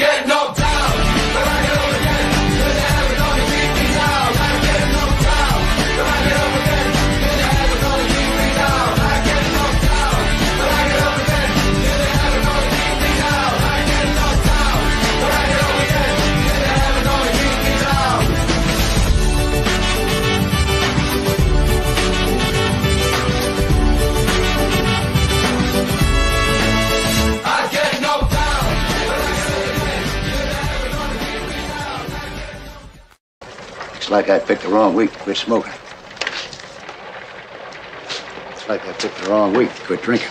get knocked down, but I get up again. You're never gonna keep me down. I get knocked down, but I get up again. You're never gonna keep me down. I get knocked down, but I get up again. You're never gonna keep me down. I get knocked down, but I get up again. You're never gonna keep me down. I get knocked down, but I get up again. You're never gonna keep me down. Looks like I picked the wrong week to quit smoking. Looks like I picked the wrong week to quit drinking.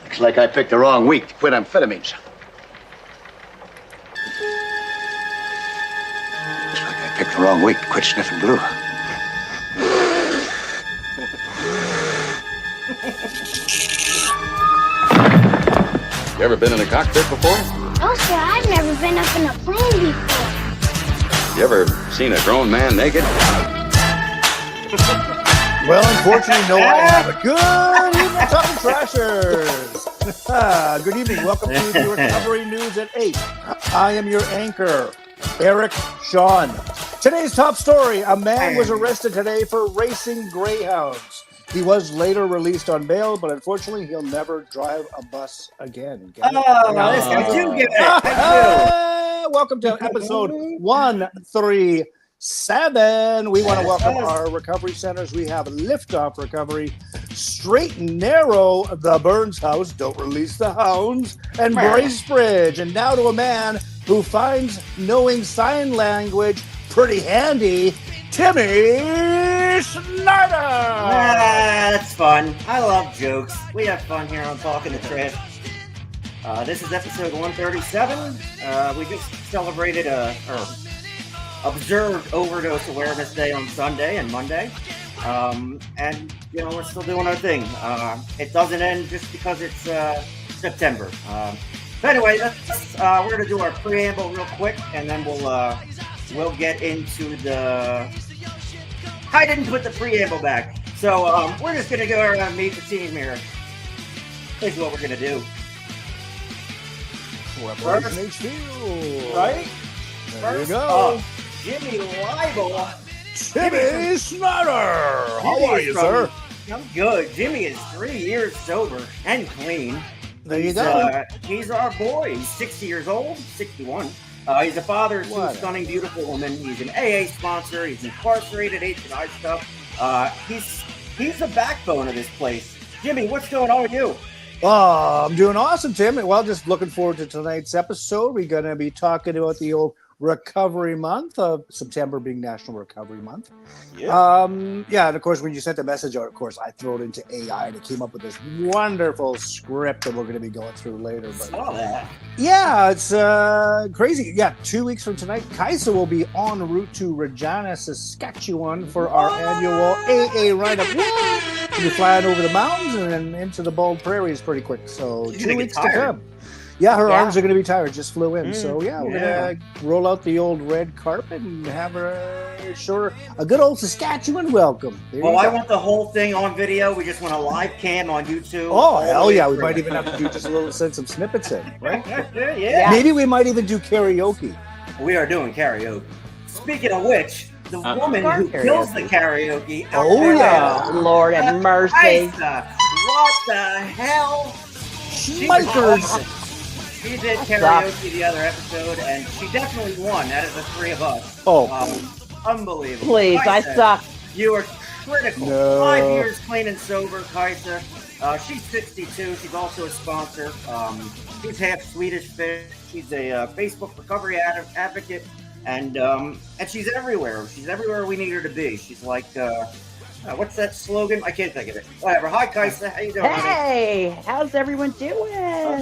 Looks like I picked the wrong week to quit amphetamines. Looks like I picked the wrong week to quit sniffing glue. You ever been in a cockpit before? Oh, sir, I've never been up in a plane before. You ever seen a grown man naked? Well, unfortunately, no, I haven't. Good evening, Talkin Trashers. Good evening. Welcome to the Recovery News at 8. I am your anchor, Eric Sean. Today's top story. A man was arrested today for racing greyhounds. He was later released on bail, but unfortunately, he'll never drive a bus again. This guy do get it. Welcome to episode 137. We want to welcome our recovery centers. We have Liftoff Recovery, Straight and Narrow, The Burns House, Don't Release the Hounds, and Bracebridge. And now to a man who finds knowing sign language pretty handy, Timmy Snyder. That's fun. I love jokes. We have fun here on Talkin' the Trash. This is episode 137. We just celebrated or observed Overdose Awareness Day on Sunday and Monday. And, you know, we're still doing our thing. It doesn't end just because it's September. But anyway, we're going to do our preamble real quick, and then we'll get into the... I didn't put the preamble back. So we're just going to go around and meet the team here. Here's what we're going to do. Reparation HQ. Right? There you go. Jimmy Leibel. Timmy Snyder. How are you, sir? I'm good. Jimmy is 3 years sober and clean. There you go. He's our boy. He's 60 years old, 61. He's a father of two stunning, beautiful women. He's an AA sponsor. He's incarcerated, H&I stuff. He's the backbone of this place. Jimmy, what's going on with you? I'm doing awesome, Tim. Well, just looking forward to tonight's episode. We're going to be talking about the old Recovery Month of September being National Recovery Month. Yeah. And of course, when you sent the message out, of course, I threw it into AI and it came up with this wonderful script that we're going to be going through later. But saw that. Yeah, it's crazy. Yeah, 2 weeks from tonight, Kaisa will be en route to Regina, Saskatchewan for our annual AA Ride-Up. We'll be flying over the mountains and then into the Bald Prairies pretty quick. So 2 weeks to come. Yeah, her arms are going to be tired. Just flew in. So, we're going to roll out the old red carpet and have her a good old Saskatchewan welcome. I want the whole thing on video. We just want a live cam on YouTube. Oh, hell yeah. We might even have to do just a little send some snippets in, right? Yeah. Maybe we might even do karaoke. We are doing karaoke. Speaking of which, the woman who kills the karaoke. Lord have mercy. What the hell? Schmeikers. She did karaoke the other episode, and she definitely won out of the three of us. Unbelievable. Please, I suck. You are critical. No. 5 years clean and sober, Kaisa. She's 62. She's also a sponsor. She's half Swedish fish. She's a Facebook recovery advocate, and she's everywhere. She's everywhere we need her to be. She's like, what's that slogan? I can't think of it. Whatever. Hi, Kaisa. How you doing? Hey, how's everyone doing?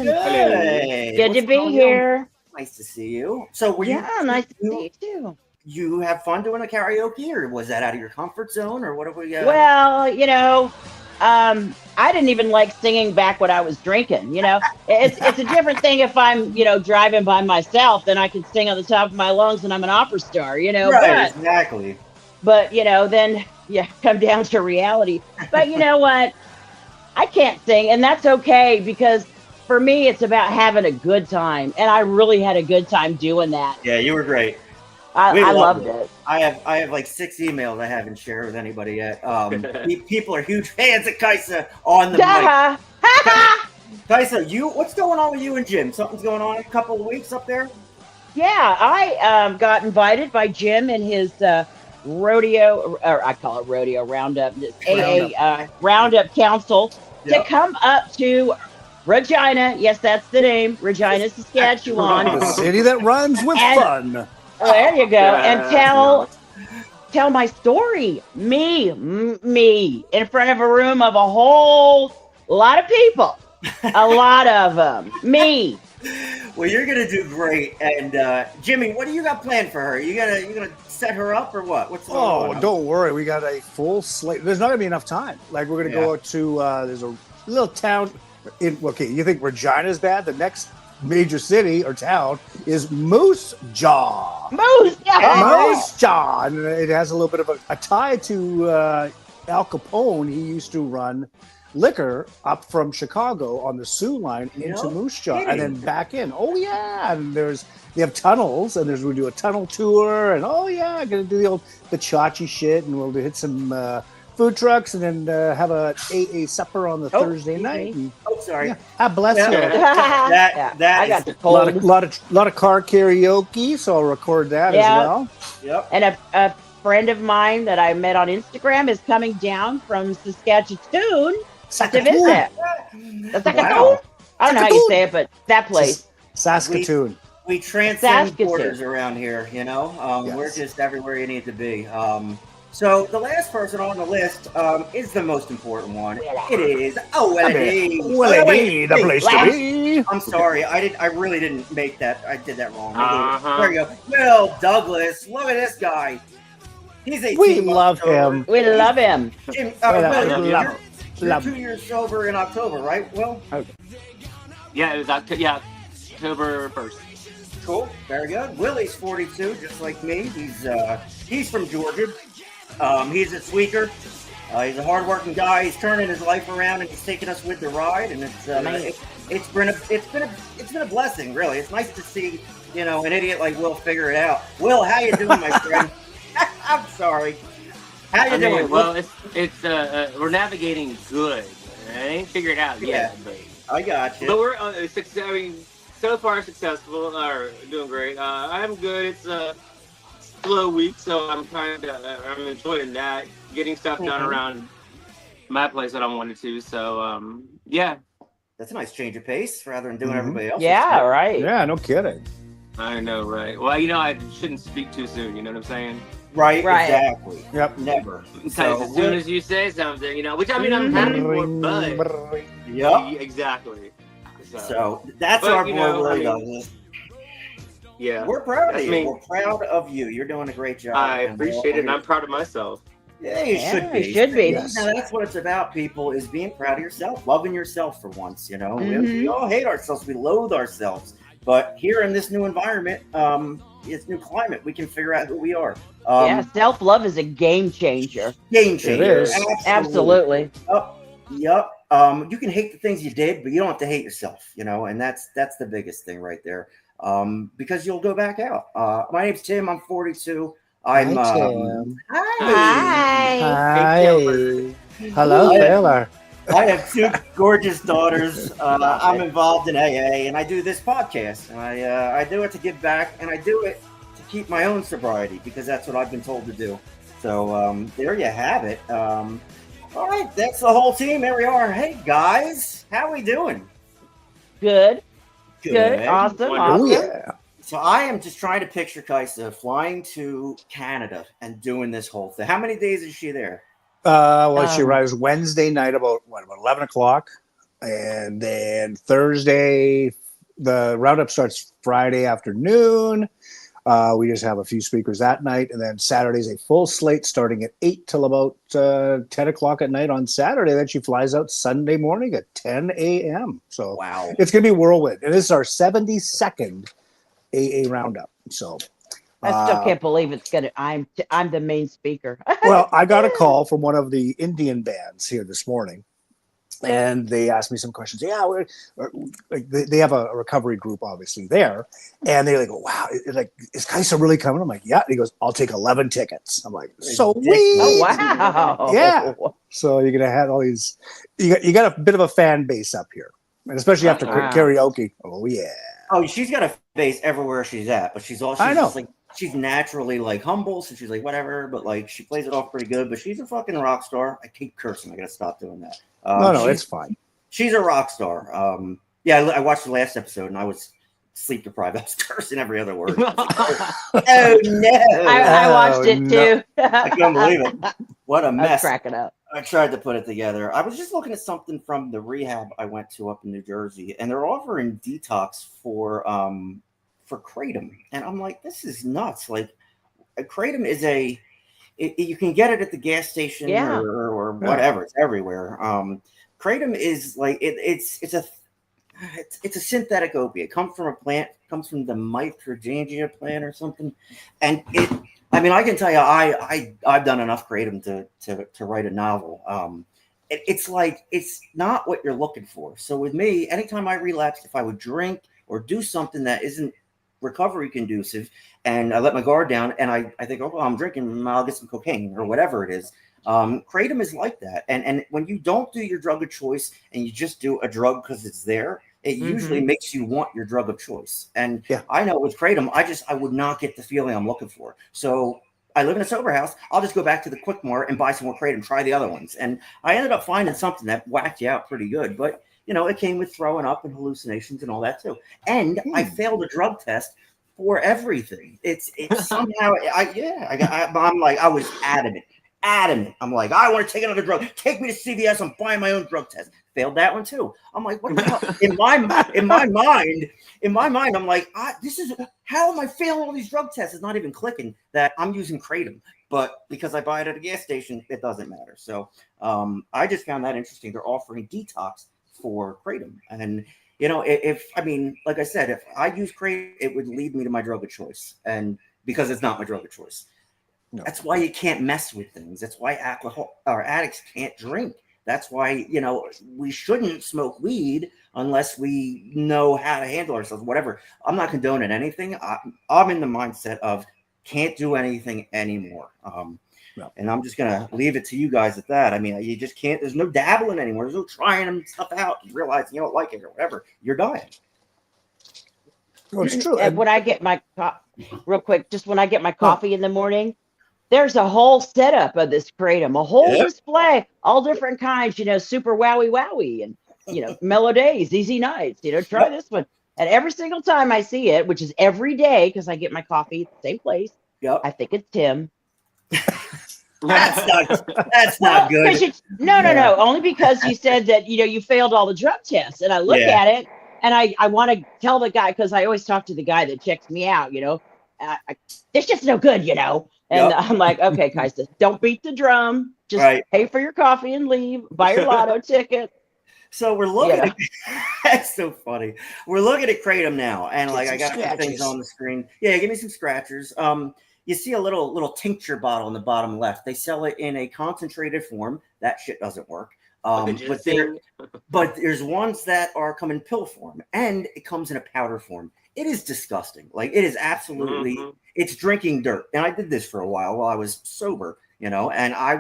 Good. Good to be here. Nice to see you. So, were you? Yeah, nice to see you too. You have fun doing a karaoke, or was that out of your comfort zone, or what have we? Well, you know, I didn't even like singing back when I was drinking. You know, it's a different thing if I'm, you know, driving by myself, then I can sing on the top of my lungs and I'm an opera star. You know, right? Exactly. But you know, then come down to reality. But you know what? I can't sing, and that's okay because for me, it's about having a good time, and I really had a good time doing that. Yeah, you were great. We I loved loved it. it. I have like 6 emails I haven't shared with anybody yet. People are huge fans of Kaisa on the mic. Duh. Kaisa, what's going on with you and Jim? Something's going on in a couple of weeks up there? Yeah, I got invited by Jim and his rodeo, or I call it rodeo roundup, this AA roundup council to Yep. come up to Regina. Yes, that's the name, Regina, Saskatchewan. The city that rhymes with And- fun. Oh, there you go, and Yeah, tell my story, me, in front of a room of a whole lot of people, a lot of them, me. Well, you're gonna do great. And Jimmy, what do you got planned for her? You gonna set her up or what? What's going Oh, on? don't worry. We got a full slate. There's not going to be enough time. Like, we're going to go to, there's a little town okay, you think Regina's bad? The next major city or town is Moose Jaw. Moose Jaw. Moose Jaw. And it has a little bit of a tie to Al Capone. He used to run liquor up from Chicago on the Sioux line into No Moose Jaw and kidding. then back in. Oh yeah, and they have tunnels, and we do a tunnel tour, and gonna do the chachi shit, and we'll hit some food trucks, and then have a supper on the Thursday night. And, Oh, sorry. yeah, God bless Yeah. you. That I got is- the Lot of car karaoke, so I'll record that as Yeah. well. Yep. And a friend of mine that I met on Instagram is coming down from Saskatchewan to visit. Wow. I don't know how you say it, but that place. Saskatoon. We transcend Saskatoon. borders around here, you know. Yes. We're just everywhere you need to be. So the last person on the list is the most important one. It is Willie. Willie, the place to be. I'm sorry, I really didn't make that. I did that wrong. Uh-huh. There you go. Will Douglas, look at this guy. He's 18 We months love sober. him. We love him. Jim, Love Will, him. you're Love 2 years sober in October, right? Will? yeah, it was October 1st. Cool. Very good. Willie's 42, just like me. He's from Georgia. He's a tweaker. He's a hardworking guy. He's turning his life around, and he's taking us with the ride. And it's been a blessing, really. It's nice to see, an idiot like Will figure it out. Will, how you doing, my friend? I'm sorry. How you doing? Well, it's we're navigating good. I ain't figured it out yet, but I got you. But we're so far successful or doing great. I'm good. It's a slow week, so I'm I'm enjoying that. Getting stuff done around my place that I wanted to. So yeah. That's a nice change of pace rather than doing everybody else's Yeah, stuff. right. Yeah, no kidding. I know, right? Well, I shouldn't speak too soon. You know what I'm saying? Right, Right. exactly. Yep. Never. Because as soon as you say something, which I'm happy for, but Yep. exactly. So that's But, our you boy know, Willie I mean, Douglas. yeah, We're proud of That's you. me. We're proud of you. You're doing a great job. I And appreciate it, and I'm proud of myself. Yeah, you Yeah, should be. you should be. Yes. Now, that's what it's about, people, is being proud of yourself, loving yourself for once, Mhm. We all hate ourselves. We loathe ourselves. But here in this new environment, this new climate, we can figure out who we are. Yeah, self-love is a game changer. Game changer. It is. Absolutely. Yep. You can hate the things you did, but you don't have to hate yourself, and that's the biggest thing right there. Because you'll go back out. My name's Tim. I'm 42. I'm Hi, Tim. Hi. Hi. Hello, Hi. Taylor. I have 2 gorgeous daughters. I'm involved in AA, and I do this podcast. And I do it to give back, and I do it to keep my own sobriety because that's what I've been told to do. So there you have it. All right, that's the whole team. There we are. Hey guys, how we doing? Good. Awesome. Oh, Awesome. yeah. So I am just trying to picture Kaisa flying to Canada and doing this whole thing. How many days is she there? She arrives Wednesday night about 11 o'clock, and then Thursday the roundup starts Friday afternoon. We just have a few speakers that night, and then Saturday's a full slate starting at 8 till about 10 o'clock at night on Saturday. Then she flies out Sunday morning at 10 a.m. So Wow. it's gonna be whirlwind, and this is our 72nd AA roundup. So. I still can't believe it's gonna. I'm the main speaker. Well, I got a call from one of the Indian bands here this morning, and they asked me some questions. Yeah, like they have a recovery group obviously there, and they're like, "Wow, like is Kaisa really coming?" I'm like, "Yeah." And he goes, "I'll take 11 tickets." I'm like, "Sweet." Oh wow. Yeah. So you're gonna have all these. You got a bit of a fan base up here, and especially after Wow. karaoke. Oh yeah. Oh, she's got a face everywhere she's at, but she's I know. just like she's naturally like humble, so she's like whatever, but like she plays it off pretty good. But she's a fucking rock star. I keep cursing. I gotta stop doing that. No, it's fine. She's a rock star. Yeah, I watched the last episode and I was sleep deprived. I was cursing every other word. Oh no! I watched it too. I couldn't believe it. What a I was mess. cracking up. I tried to put it together. I was just looking at something from the rehab I went to up in New Jersey, and they're offering detox for kratom, and I'm like, this is nuts. Like, kratom is you can get it at the gas station Yeah. or whatever. It's everywhere. Kratom is like it's a synthetic opiate. It comes from a plant. Comes from the microgygia plant or something, and I mean, I can tell you, I've done enough kratom to write a novel. It's like it's not what you're looking for. So with me, anytime I relapsed, if I would drink or do something that isn't recovery conducive, and I let my guard down, and I think, oh, well, I'm drinking, I'll get some cocaine or whatever it is. Kratom is like that, and when you don't do your drug of choice and you just do a drug because it's there, it usually makes you want your drug of choice. And I know with kratom, I would not get the feeling I'm looking for. So I live in a sober house. I'll just go back to the Quick Mart and buy some more kratom, try the other ones. And I ended up finding something that whacked you out pretty good. But, you know, it came with throwing up and hallucinations and all that too. And I failed a drug test for everything. It's somehow, I'm like, I was adamant. I'm like, I want to take another drug. Take me to CVS. I'm buying my own drug test. Failed that one too. I'm like, what the hell? In my mind, I'm like, this is how am I failing all these drug tests? It's not even clicking that I'm using kratom, but because I buy it at a gas station, it doesn't matter. So I just found that interesting. They're offering detox for kratom, and you know, like I said, if I use kratom, it would lead me to my drug of choice, and because it's not my drug of choice. No. That's why you can't mess with things. That's why alcohol or addicts can't drink. That's why, you know, we shouldn't smoke weed unless we know how to handle ourselves, whatever. I'm not condoning anything. I'm in the mindset of can't do anything anymore. And I'm just going to leave it to you guys at that. I mean, you just can't. There's no dabbling anymore. There's no trying stuff out and realizing you don't like it or whatever. You're dying. Well, it's true. And when I get my real quick, just when I get my coffee in the morning, there's a whole setup of this kratom, a whole display, all different kinds, you know, super wowie, and, you know, mellow days, easy nights, you know, try this one. And every single time I see it, which is every day, because I get my coffee at the same place, I think it's Tim. That's not good. No. Only because you said that, you know, you failed all the drug tests. And I look at it and I want to tell the guy, because I always talk to the guy that checks me out, you know, it's just no good, you know. And I'm like, okay, Kaisa, don't beat the drum. Just pay for your coffee and leave. Buy your lotto ticket. So we're looking at that's so funny. We're looking at kratom now, and like I got some things on the screen. Yeah, give me some scratchers. You see a little tincture bottle in the bottom left. They sell it in a concentrated form. That shit doesn't work. But there's ones that are come in pill form, and it comes in a powder form. It is disgusting. Like it is absolutely. It's drinking dirt. And I did this for a while I was sober, you know, and I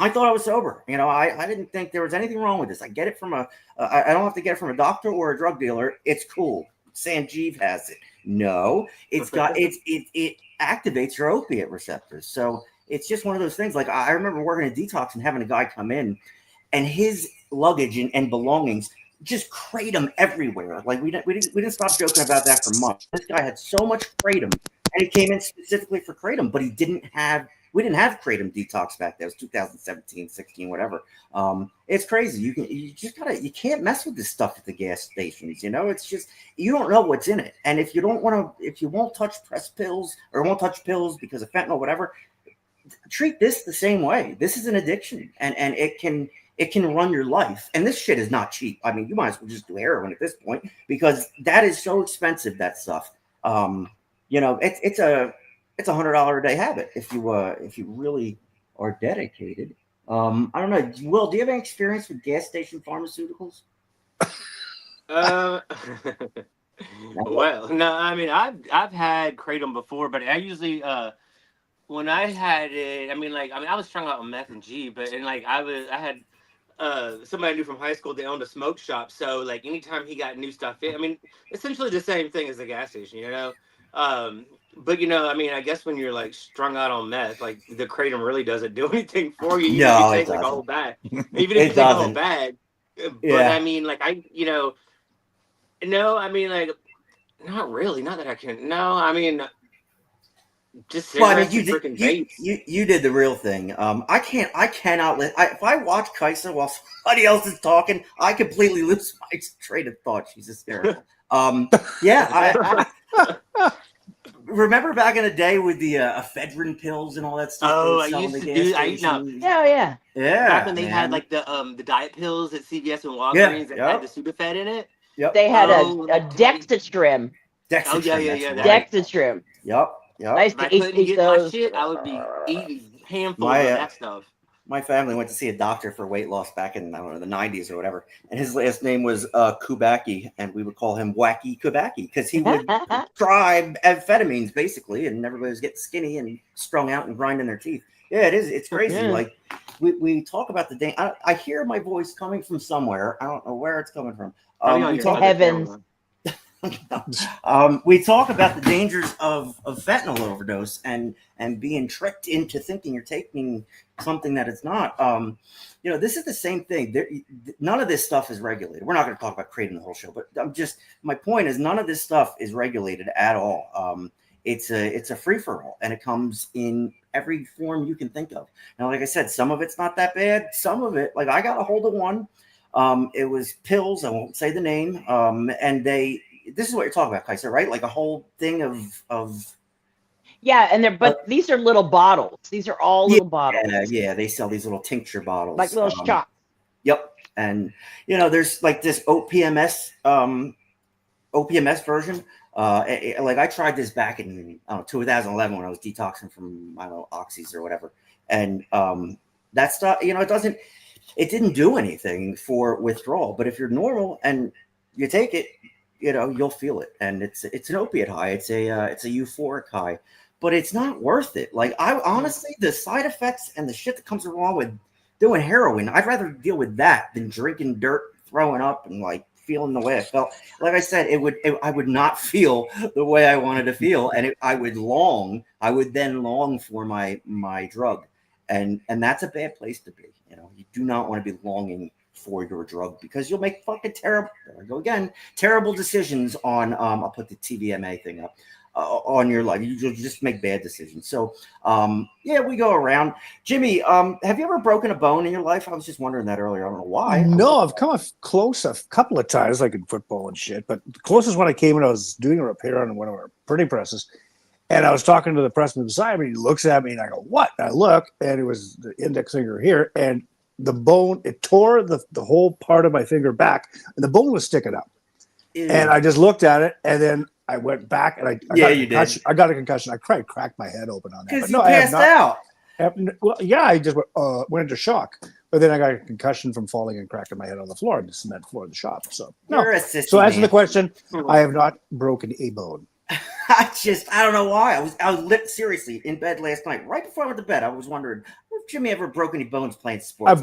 thought I was sober. You know, I didn't think there was anything wrong with this. I get it from I don't have to get it from a doctor or a drug dealer. It's cool. Sanjeev has it. No, it's got, it activates your opiate receptors. So it's just one of those things. Like I remember working at Detox and having a guy come in and his luggage and belongings just kratom everywhere. Like we didn't stop joking about that for months. This guy had so much kratom. And he came in specifically for kratom, but we didn't have kratom detox back then. It was 2017, 16, whatever. It's crazy. You can't mess with this stuff at the gas stations. You know, it's just, you don't know what's in it. And if you won't touch pressed pills or won't touch pills because of fentanyl, whatever, treat this the same way. This is an addiction, and it can run your life. And this shit is not cheap. I mean, you might as well just do heroin at this point because that is so expensive, that stuff. You know, it's a $100 a day habit if you really are dedicated I don't know. Will, do you have any experience with gas station pharmaceuticals? Uh, well, no, I mean I've had kratom before, but I usually when I had it, I was strung out on meth and G, but and like I had somebody I knew from high school. They owned a smoke shop, so like anytime he got new stuff in, essentially the same thing as the gas station, you know. Um, but I guess when you're like strung out on meth, like the kratom really doesn't do anything for you, even if you No, it take like a whole doesn't. bag, even if you It take a whole doesn't. bag. But Yeah. like no, like not really, not that I can. No, just Well, I mean, cigarettes and freaking vapes. you did the real thing. I cannot if I watch Kaisa while somebody else is talking, I completely lose my train of thought. She's hysterical. Yeah, I remember back in the day with the ephedrine pills and all that stuff they Oh, would I sell in used the to gas do. I no, stations. Yeah, yeah. back Yeah, when they had man. like the diet pills at CVS and Yeah, Walgreens that had the yep, Sudafed in it. yep. They had Oh, a let me tell you. Dexatrim. Oh yeah, Dexatrim, yeah, that's yeah. right. Dexatrim. Yep, I yep. used If I to eat couldn't get my those. shit, I would be eating handfuls My of that stuff. my family went to see a doctor for weight loss back in, I don't know, the 90s or whatever, and his last name was Kubacki, and we would call him Wacky Kubacki because he would try amphetamines basically, and everybody was getting skinny and strung out and grinding their teeth. Yeah, it is. It's crazy. Yeah. Like we talk about the day. I hear my voice coming from somewhere. I don't know where it's coming from. Probably on We your The talk. other heavens. camera. We talk about the dangers of fentanyl overdose and being tricked into thinking you're taking something that it's not. This is the same thing. None of this stuff is regulated. We're not going to talk about creating the whole show, but my point is none of this stuff is regulated at all. It's a free for all, and it comes in every form you can think of. Now, like I said, some of it's not that bad. Some of it, like I got a hold of one. It was pills. I won't say the name. And this is what you're talking about, Kaiser, right? Like a whole thing of Yeah, and these are little bottles. These are all yeah, little bottles, yeah. They sell these little tincture like bottles. little shots. Yep. And there's like this OPMS version. Like I tried this back in 2011 when I was detoxing from oxys or whatever, and that stuff. It didn't do anything for withdrawal. But if you're normal and you take it, you'll feel it, and it's an opiate high. It's a euphoric high, but it's not worth it. Like I honestly, the side effects and the shit that comes along with doing heroin, I'd rather deal with that than drinking dirt, throwing up, and like feeling the way I felt. Like I said, I would not feel the way I wanted to feel, and I would then long for my drug, and that's a bad place to be. You do not want to be longing for your drug because you'll make fucking terrible. There I go again. Terrible decisions on. I'll put the TVMA thing up. On your life, you'll just make bad decisions. So, we go around. Jimmy, have you ever broken a bone in your life? I was just wondering that earlier. I don't know why. No, I've come close a couple of times, like in football and shit. But the closest one I came when I was doing a repair on one of our printing presses, and I was talking to the pressman beside me. He looks at me, and I go, "What?" And I look, and it was the index finger here, and the bone. It tore the whole part of my finger back, and the bone was sticking up. Ew. And I just looked at it, and then I went back, and I got a concussion. Did. I got a concussion. I cracked my head open on that. Because you passed out. Well, yeah, I just went into shock. But then I got a concussion from falling and cracking my head on the floor, the cement floor of the shop. So, no. You're a sissy, So, answer man. the question, I have not broken a bone. I don't know why. I was lit seriously in bed last night. Right before I went to bed, I was wondering if Jimmy ever broke any bones playing sports. I've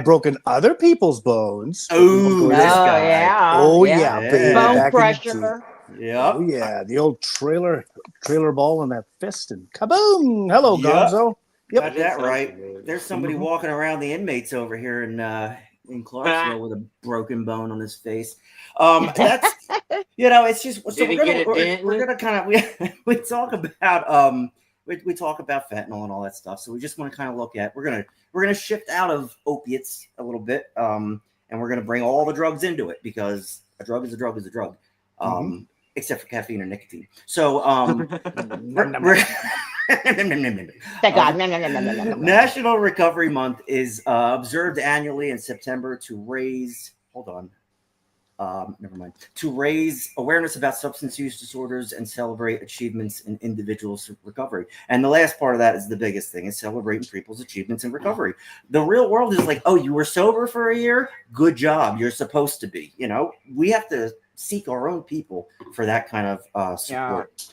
broken other people's bones. Oh, this guy. Yeah. Oh, yeah. Baby, Bone back crusher. Yeah. Oh, yeah. The old trailer ball in that fist and kaboom. Hello, Yep. Gonzo. Yep. Got that right. There's somebody walking around the inmates over here in Clarksville with a broken bone on his face. That's it's just so we're gonna kind of we talk about we talk about fentanyl and all that stuff. So we just want to kind of look at we're gonna shift out of opiates a little bit, and we're gonna bring all the drugs into it because a drug is a drug is a drug, except for caffeine or nicotine. So National Recovery Month is observed annually in September to raise. Hold on. never mind, to raise awareness about substance use disorders and celebrate achievements in individuals' recovery. And the last part of that is the biggest thing, is celebrating people's achievements in recovery. The real world is like, oh, you were sober for a year? Good job. You're supposed to be. We have to seek our own people for that kind of support.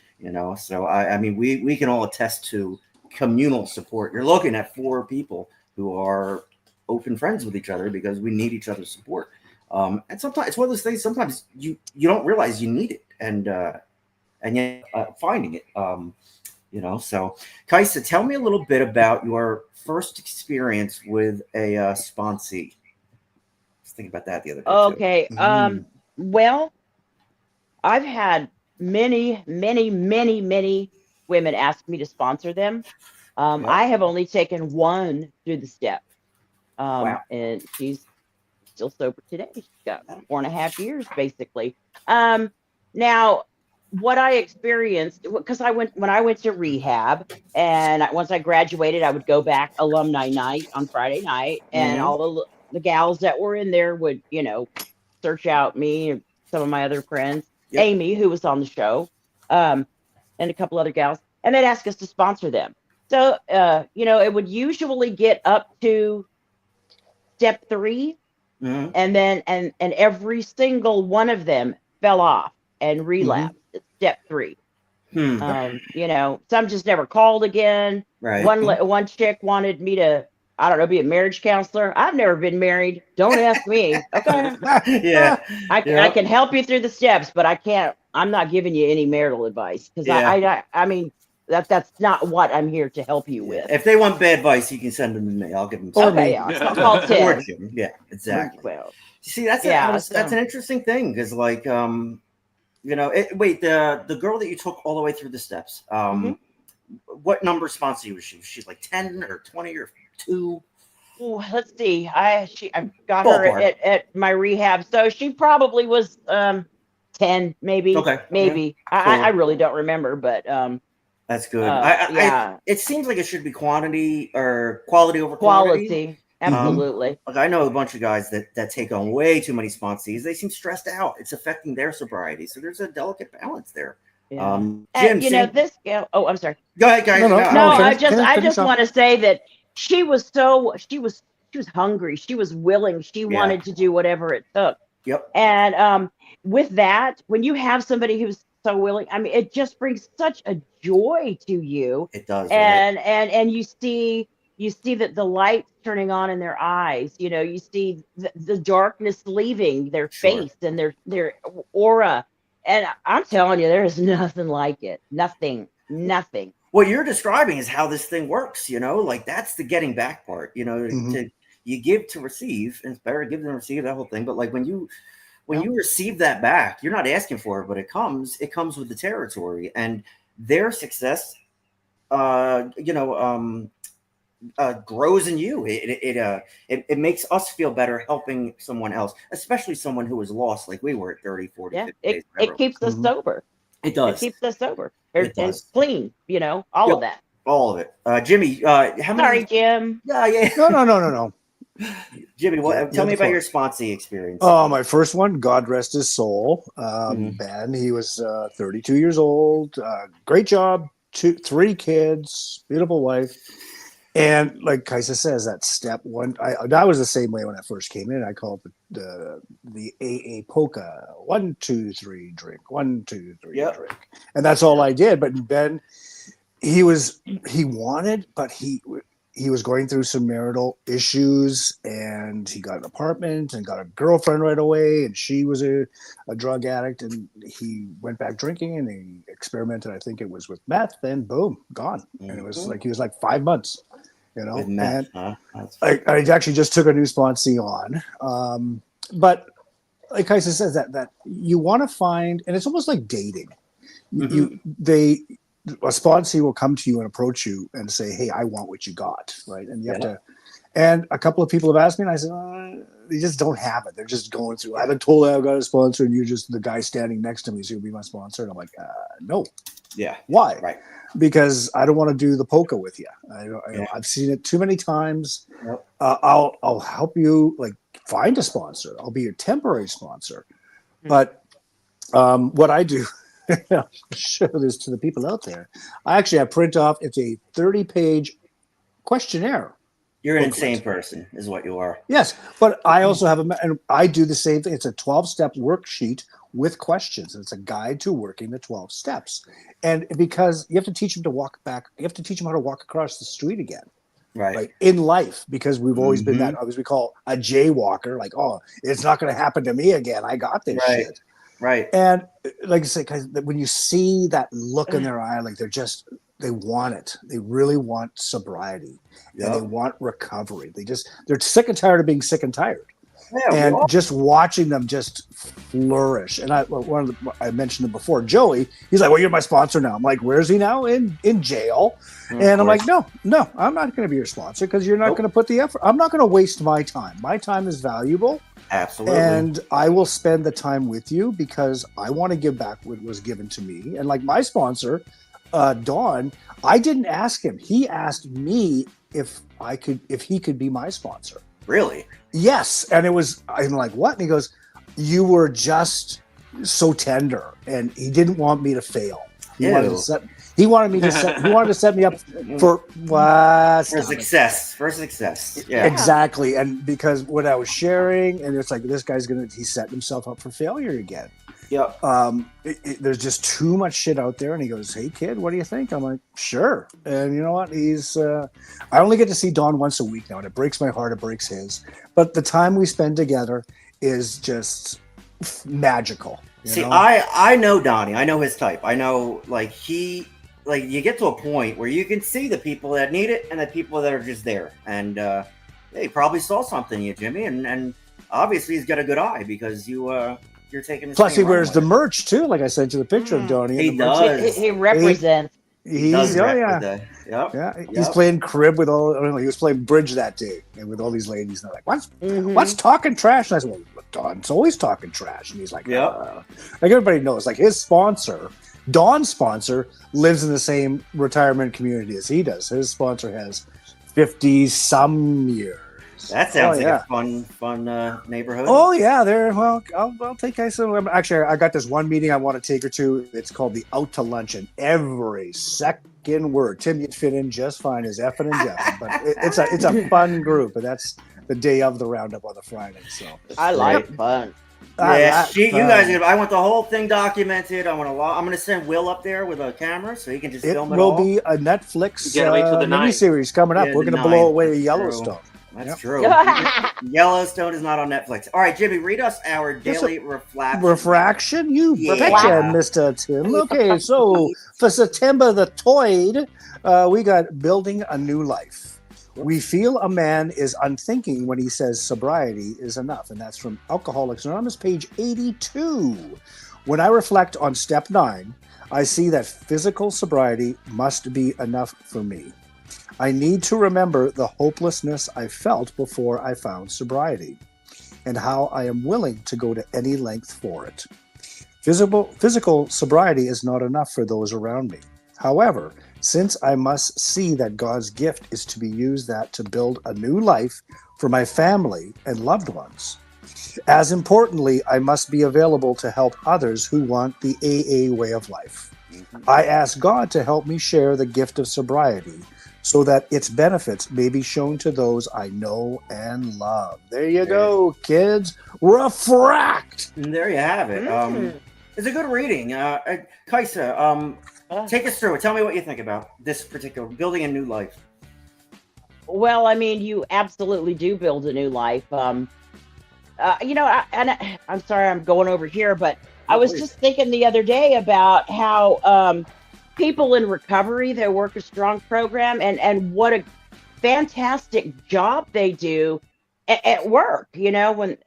So I mean, we can all attest to communal support. You're looking at 4 people who are open friends with each other because we need each other's support. And sometimes it's one of those things. Sometimes you don't realize you need it, and yet finding it. So Kaisa, tell me a little bit about your first experience with a sponsee. I was thinking about that the other day. Okay. Well, I've had many women ask me to sponsor them. Yep. I have only taken one through the steps. Wow. And she's still sober today. She's got 4.5 years, basically. Now, what I experienced, because when I went to rehab, and once I graduated, I would go back alumni night on Friday night, and all the gals that were in there would, search out me and some of my other friends, Amy, who was on the show, and a couple other gals, and they'd ask us to sponsor them. So, it would usually get up to step 3. And then and every single one of them fell off and relapsed at step 3. Some just never called again. Right. One chick wanted me to, I don't know, be a marriage counselor. I've never been married. Don't ask me. Okay. Yeah. I can help you through the steps, but I'm not giving you any marital advice, because I mean, that's not what I'm here to help you with. If they want bad advice, you can send them to me. I'll give them. Call Tim. Yeah, exactly. Well, see, that's an interesting thing, because wait, the girl that you took all the way through the steps, what number sponsor was she? Was she like 10 or 20 or 2? Oh, let's see. I got her at my rehab, so she probably was 10, maybe. Okay, maybe. Yeah. Cool. I really don't remember, but that's good. It seems like it should be quantity or quality over quantity. Absolutely. I know a bunch of guys that take on way too many sponsees. They seem stressed out. It's affecting their sobriety. So there's a delicate balance there. Yeah. Jim, this gal. Oh, I'm sorry. Go ahead, guys. No, I just want to say that she was hungry. She was willing. She wanted to do whatever it took. Yep. And with that, when you have somebody who's so willing, I mean, it just brings such a joy to you. It does. And you see that the light turning on in their eyes. You see the darkness leaving their face and their aura. And I'm telling you, there is nothing like it. Nothing. What you're describing is how this thing works. Like that's the getting back part. You give to receive, and it's better to give than receive, that whole thing. But like when you receive that back, you're not asking for it, but it comes with the territory, and their success, grows in you. It makes us feel better helping someone else, especially someone who was lost like we were at 30, 40, 50 days. It keeps us sober. It does. It keeps us sober and clean, all of that. All of it. Jimmy, how many? Sorry, Jim. Yeah. No. Jimmy, tell me about your sponsee experience. Oh, my first one, God rest his soul. Ben, he was 32 years old. Great job. 3 kids, beautiful wife. And like Kaisa says, that step 1, I was the same way when I first came in. I called the AA polka, 1, 2, 3, drink, 1, 2, 3, drink. And that's all I did. But Ben, he wanted, but he was going through some marital issues, and he got an apartment and got a girlfriend right away, and she was a drug addict, and he went back drinking, and he experimented. I think it was with meth, and boom, gone. And it was like he was like 5 months, With meth, and I actually just took a new sponsee on, but like Kaisa says, that you want to find, and it's almost like dating. A sponsee will come to you and approach you and say, "Hey, I want what you got," right? And you have to. And a couple of people have asked me, and I said, "They just don't have it. They're just going through. I've been told I've got a sponsor, and you're just the guy standing next to me, so you'll be my sponsor." And I'm like, "No." Yeah. Why? Right. Because I don't want to do the polka with you. I've seen it too many times. Yep. I'll help you find a sponsor. I'll be your temporary sponsor, But what I do, I'll show this to the people out there. I print off. It's a 30-page questionnaire. You're an booklet. insane person, is what you are. Yes, but I also have and I do the same thing. It's a 12-step worksheet with questions. It's a guide to working the 12 steps. And because you have to teach them to walk back, you have to teach them how to walk across the street again. Right. In life, because we've always been that, as we call a jaywalker, like, oh, it's not going to happen to me again. I got this shit. Right. And like I say, because when you see that look in their eye, like they want it. They really want sobriety and they want recovery. They're sick and tired of being sick and tired. Yeah, and just watching them just flourish. And I mentioned it before, Joey, he's like, well, you're my sponsor now. I'm like, where's he now? In jail. And I'm like, no, I'm not going to be your sponsor because you're not going to put the effort. I'm not going to waste my time. My time is valuable. Absolutely. And I will spend the time with you because I want to give back what was given to me. And like my sponsor, Don, I didn't ask him. He asked me if he could be my sponsor. Really? Yes. And I'm like, what? And he goes, you were just so tender. And he didn't want me to fail. He wanted to set me up for success. For success. Yeah. Exactly. And because what I was sharing, and it's like, this guy's he's setting himself up for failure again. Yep. There's just too much shit out there. And he goes, hey kid, what do you think? I'm like, sure. And you know what? I only get to see Don once a week now, and it breaks my heart. It breaks his, but the time we spend together is just magical. See, I know Donnie. I know his type. I know you get to a point where you can see the people that need it and the people that are just there. And he probably saw something in you, Jimmy. And obviously he's got a good eye because you're taking this. Plus he wears the merch too. Like I sent you the picture of Donnie. He does. He represents. He's playing crib with he was playing bridge that day and with all these ladies. And they're like, what's talking trash? And I said, well, Don's always talking trash. And he's like, like everybody knows, like his sponsor, Don's sponsor, lives in the same retirement community as he does. His sponsor has 50 some years. That sounds like a fun neighborhood. Oh yeah, I'll take guys. Actually, I got this one meeting I want to take her to. It's called the Out to Lunch, and every second word, Tim, you'd fit in just fine as effing and jeffing. But it's a fun group, and that's the day of the roundup on the Friday. So I like fun. Yeah, you guys. I want the whole thing documented. I'm gonna send Will up there with a camera so he can just film it all. It will be a Netflix mini miniseries coming up. We're gonna blow away Yellowstone. That's true. Yellowstone is not on Netflix. All right, Jimmy, read us our daily refraction. You betcha, Mr. Tim. Okay, so for September the Toid, we got building a new life. We feel a man is unthinking when he says sobriety is enough. And that's from Alcoholics Anonymous, page 82. When I reflect on step 9, I see that physical sobriety must be enough for me. I need to remember the hopelessness I felt before I found sobriety and how I am willing to go to any length for it. Physical sobriety is not enough for those around me. However, since I must see that God's gift is to be used to build a new life for my family and loved ones. As importantly, I must be available to help others who want the AA way of life. I ask God to help me share the gift of sobriety so that its benefits may be shown to those I know and love. There you go, kids. Refract! And there you have it. It's a good reading. Kaisa, take us through it. Tell me what you think about this particular building a new life. Well, I mean, you absolutely do build a new life. I'm sorry I'm going over here, but I was just thinking the other day about how people in recovery, their Work is Strong program, and what a fantastic job they do at work, when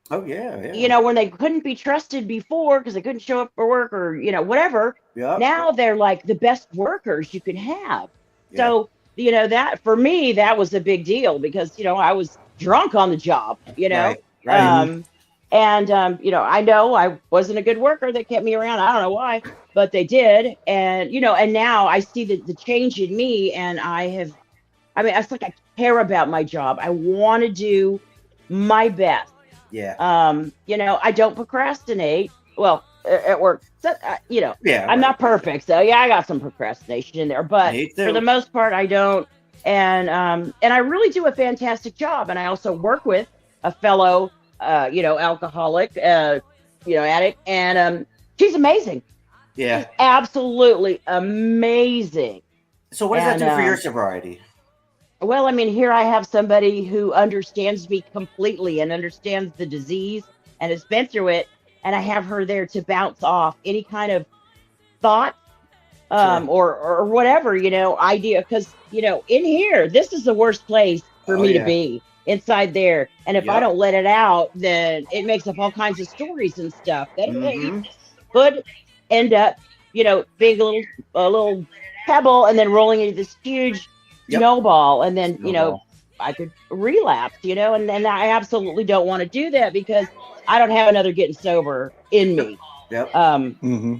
when they couldn't be trusted before because they couldn't show up for work or whatever. Now they're like the best workers you can have. So that for me, that was a big deal because I was drunk on the job, Right. I know I wasn't a good worker. They kept me around. I don't know why, but they did. And, and now I see the change in me, and it's like I care about my job. I want to do my best. Yeah. You know, I don't procrastinate. Well, at work, so, you know, Yeah. I'm right. not perfect, so yeah, I got some procrastination in there, but Me for the too. most part, I don't. And I really do a fantastic job. And I also work with a fellow, you know, alcoholic, you know, addict, and she's amazing. She's Yeah. absolutely amazing. So what does that And do for your sobriety? well, I mean, here I have somebody who understands me completely and understands the disease and has been through it, and I have her there to bounce off any kind of thought, Sure. or whatever, you know, idea. Because, you know, in here, this is the worst place for Oh me to yeah. be, inside there. And if I Yep. don't let it out, then it makes up all kinds of stories and stuff that Mm-hmm. could end up, you know, being a little pebble and then rolling into this huge Yep. snowball. And then, you know, Snowball. I could relapse, you know, and I absolutely don't want to do that because I don't have another getting sober in Yep. me. Yep. Um, Mm-hmm.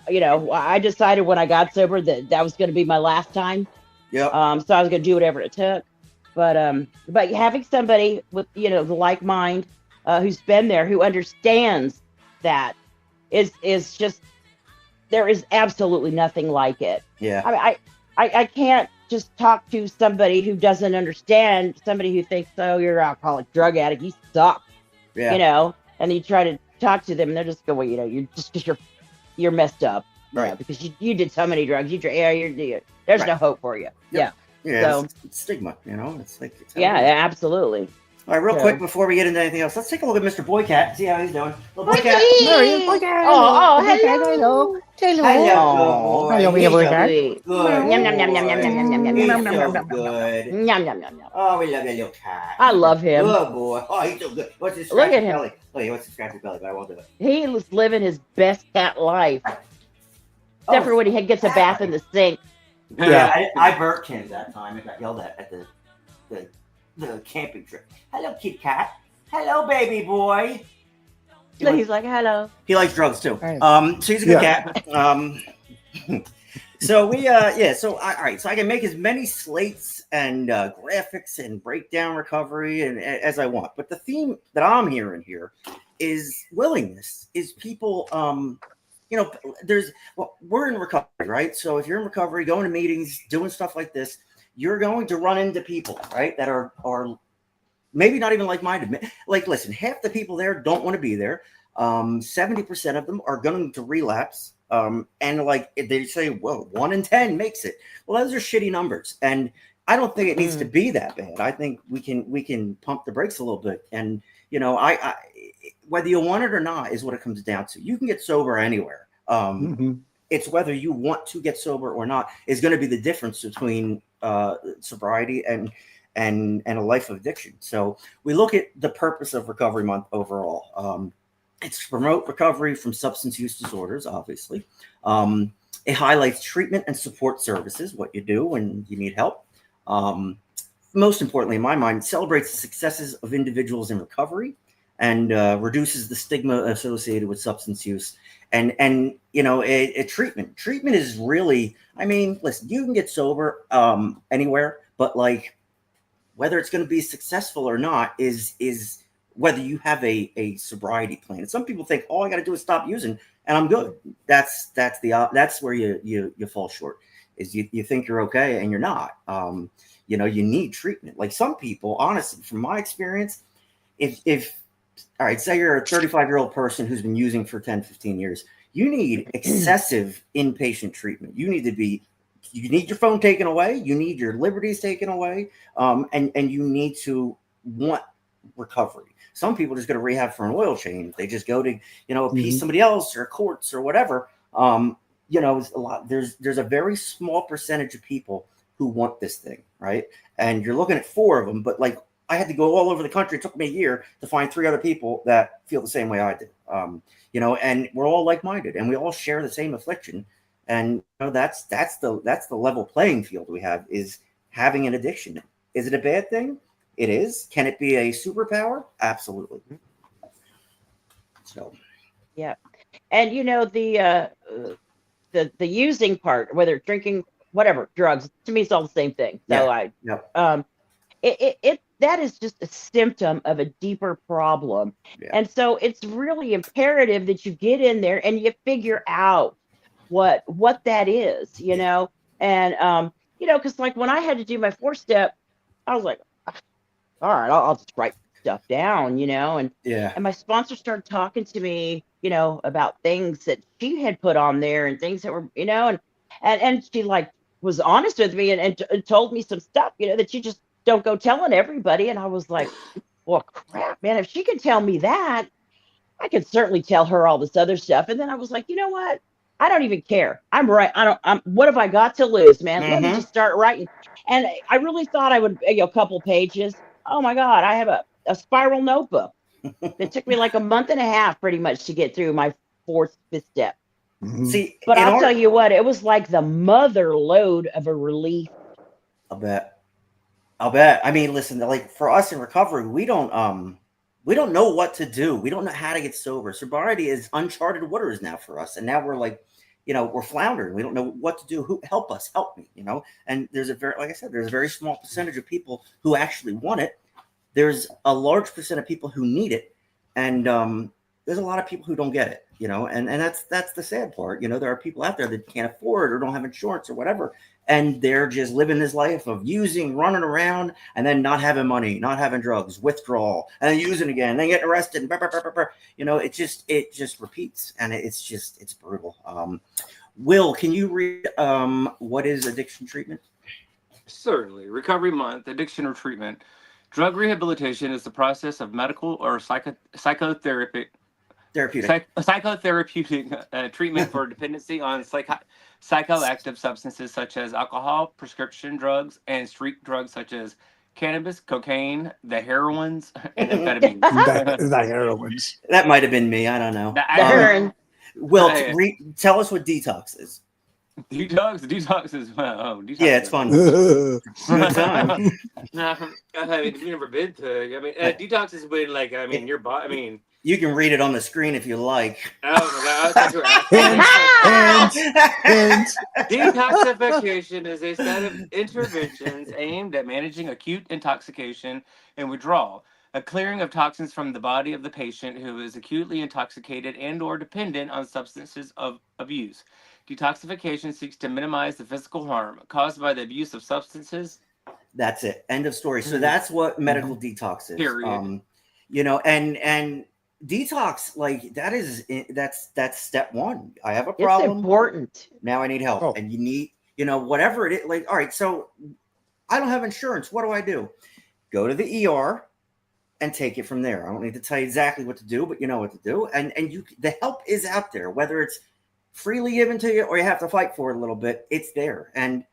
you know, I decided when I got sober that that was going to be my last time. Yep. So I was going to do whatever it took. But having somebody with, you know, the like mind, who's been there, who understands that is just, there is absolutely nothing like it. Yeah. I mean, I can't just talk to somebody who doesn't understand, somebody who thinks, oh, you're an alcoholic drug addict, you suck, Yeah. you know, and you try to talk to them and they're just going, well, you know, you're just because you're messed up, you know, Right. because you did so many drugs, there's Right. no hope for you. Yep. Yeah. Yeah. So It's stigma. You know. It's like. It's how yeah, it is. absolutely. All right. Real So. quick before we get into anything else, let's take a look at Mr. Boycat. See how he's doing. Little Boycat. There he is. Boy, Oh, hello. hello. Hello, good Oh, boy. Hello, He's Mr. so Boycat. sweet. good. Yum, yum, yum, yum, yum, yum, yum, yum, yum, He's yum, so yum, yum, good. yum, yum, yum, yum. Oh, we love that little cat. I love him. Good boy. Oh, he's so good. What's his Look scratchy at him. belly? Look, he wants to scratch his belly, but I won't do it. He was living his best cat life, except for when he gets a bath in the sink. Yeah, I burped him that time. I got yelled at the camping trip. Hello, Kit Kat. Hello, baby boy. So he's like, hello. He likes drugs too. Nice. So he's a good Yeah. cat. So we yeah. So all right. So I can make as many slates and graphics and breakdown recovery and as I want. But the theme that I'm hearing here is willingness. Is people you know, we're in recovery, right? So if you're in recovery, going to meetings, doing stuff like this, you're going to run into people, right, that are maybe not even like-minded. Like, listen, half the people there don't want to be there. 70% of them are going to relapse. And like they say, well, 1 in 10 makes it. Well, those are shitty numbers, and I don't think it needs to be that bad. I think we can pump the brakes a little bit, and you know, I whether you want it or not is what it comes down to. You can get sober anywhere. It's whether you want to get sober or not is going to be the difference between sobriety and a life of addiction. So we look at the purpose of Recovery Month overall. It's to promote recovery from substance use disorders, obviously. It highlights treatment and support services, what you do when you need help. Most importantly, in my mind, it celebrates the successes of individuals in recovery and reduces the stigma associated with substance use. And you know, treatment is really, I mean, listen, you can get sober anywhere, but like whether it's going to be successful or not is whether you have a sobriety plan. And some people think, all I got to do is stop using and I'm good. That's where you fall short. Is you think you're okay and you're not. You know, you need treatment. Like some people, honestly, from my experience, if all right, say you're a 35-year-old person who's been using for 10, 15 years, you need excessive inpatient treatment. You need your phone taken away. You need your liberties taken away. And you need to want recovery. Some people just go to rehab for an oil change. They just go to, you know, appease somebody else or courts or whatever. You know, there's a very small percentage of people who want this thing, right? And you're looking at 4 of them, but like I had to go all over the country. It took me a year to find 3 other people that feel the same way I do. You know, and we're all like-minded and we all share the same affliction. And you know, that's the level playing field we have, is having an addiction. Is it a bad thing? It is. Can it be a superpower? Absolutely. So, Yeah. And you know, the using part, whether it's drinking, whatever, drugs, to me it's all the same thing. So yeah. it that is just a symptom of a deeper problem. Yeah. And so it's really imperative that you get in there and you figure out what that is, and because like when I had to do my 4-step, I was like, all right, I'll just write stuff down, and Yeah. my sponsor started talking to me, about things that she had put on there and things that were, and she like was honest with me and told me some stuff, that you just don't go telling everybody. And I was like, well, crap, man, if she can tell me that, I could certainly tell her all this other stuff. And then I was like, you know what? I don't even care. I'm right. What have I got to lose, man? Let me Mhm. just start writing. And I really thought I would, a couple pages. Oh my God, I have a spiral notebook. It took me like a month and a half pretty much to get through my 4th, 5th step. Mhm. See, But in I'll our, tell you what, it was like the mother load of a relief. I'll bet. I'll bet. I mean, listen, like for us in recovery, we don't know what to do. We don't know how to get sober. Sobriety is uncharted waters now for us. And now we're like, we're floundering. We don't know what to do. Who help us, help me, And there's like I said, there's a very small percentage of people who actually want it. There's a large percent of people who need it. And there's a lot of people who don't get it, and that's the sad part. There are people out there that can't afford or don't have insurance or whatever. And they're just living this life of using, running around, and then not having money, not having drugs, withdrawal, and then using again, and then getting arrested. It just repeats, and it's brutal. Will, can you read what is addiction treatment? Certainly. Recovery Month, addiction or treatment. Drug rehabilitation is the process of medical or psychotherapeutic treatment for dependency on psychoactive substances such as alcohol, prescription drugs, and street drugs such as cannabis, cocaine, the heroines, and amphetamines. The heroines. That might have been me. I don't know. The heroin. Will, tell us what detox is. Detox is detox. Yeah, it's fun. Good Good time. No, I mean, you've never been to. I mean, detox is when, like, I mean, your body. I mean, You can read it on the screen if you like. I thought you were asking. and Detoxification is a set of interventions aimed at managing acute intoxication and withdrawal, a clearing of toxins from the body of the patient who is acutely intoxicated and/or dependent on substances of abuse. Detoxification seeks to minimize the physical harm caused by the abuse of substances. That's it. End of story. So that's what medical detox is. Period. And detox, like that's step one. I have a problem. It's important. Now I need help. Oh. And you need, whatever it is. Like, all right, so I don't have insurance. What do I do? Go to the ER and take it from there. I don't need to tell you exactly what to do, but you know what to do. And the help is out there, whether it's freely given to you or you have to fight for it a little bit, it's there. And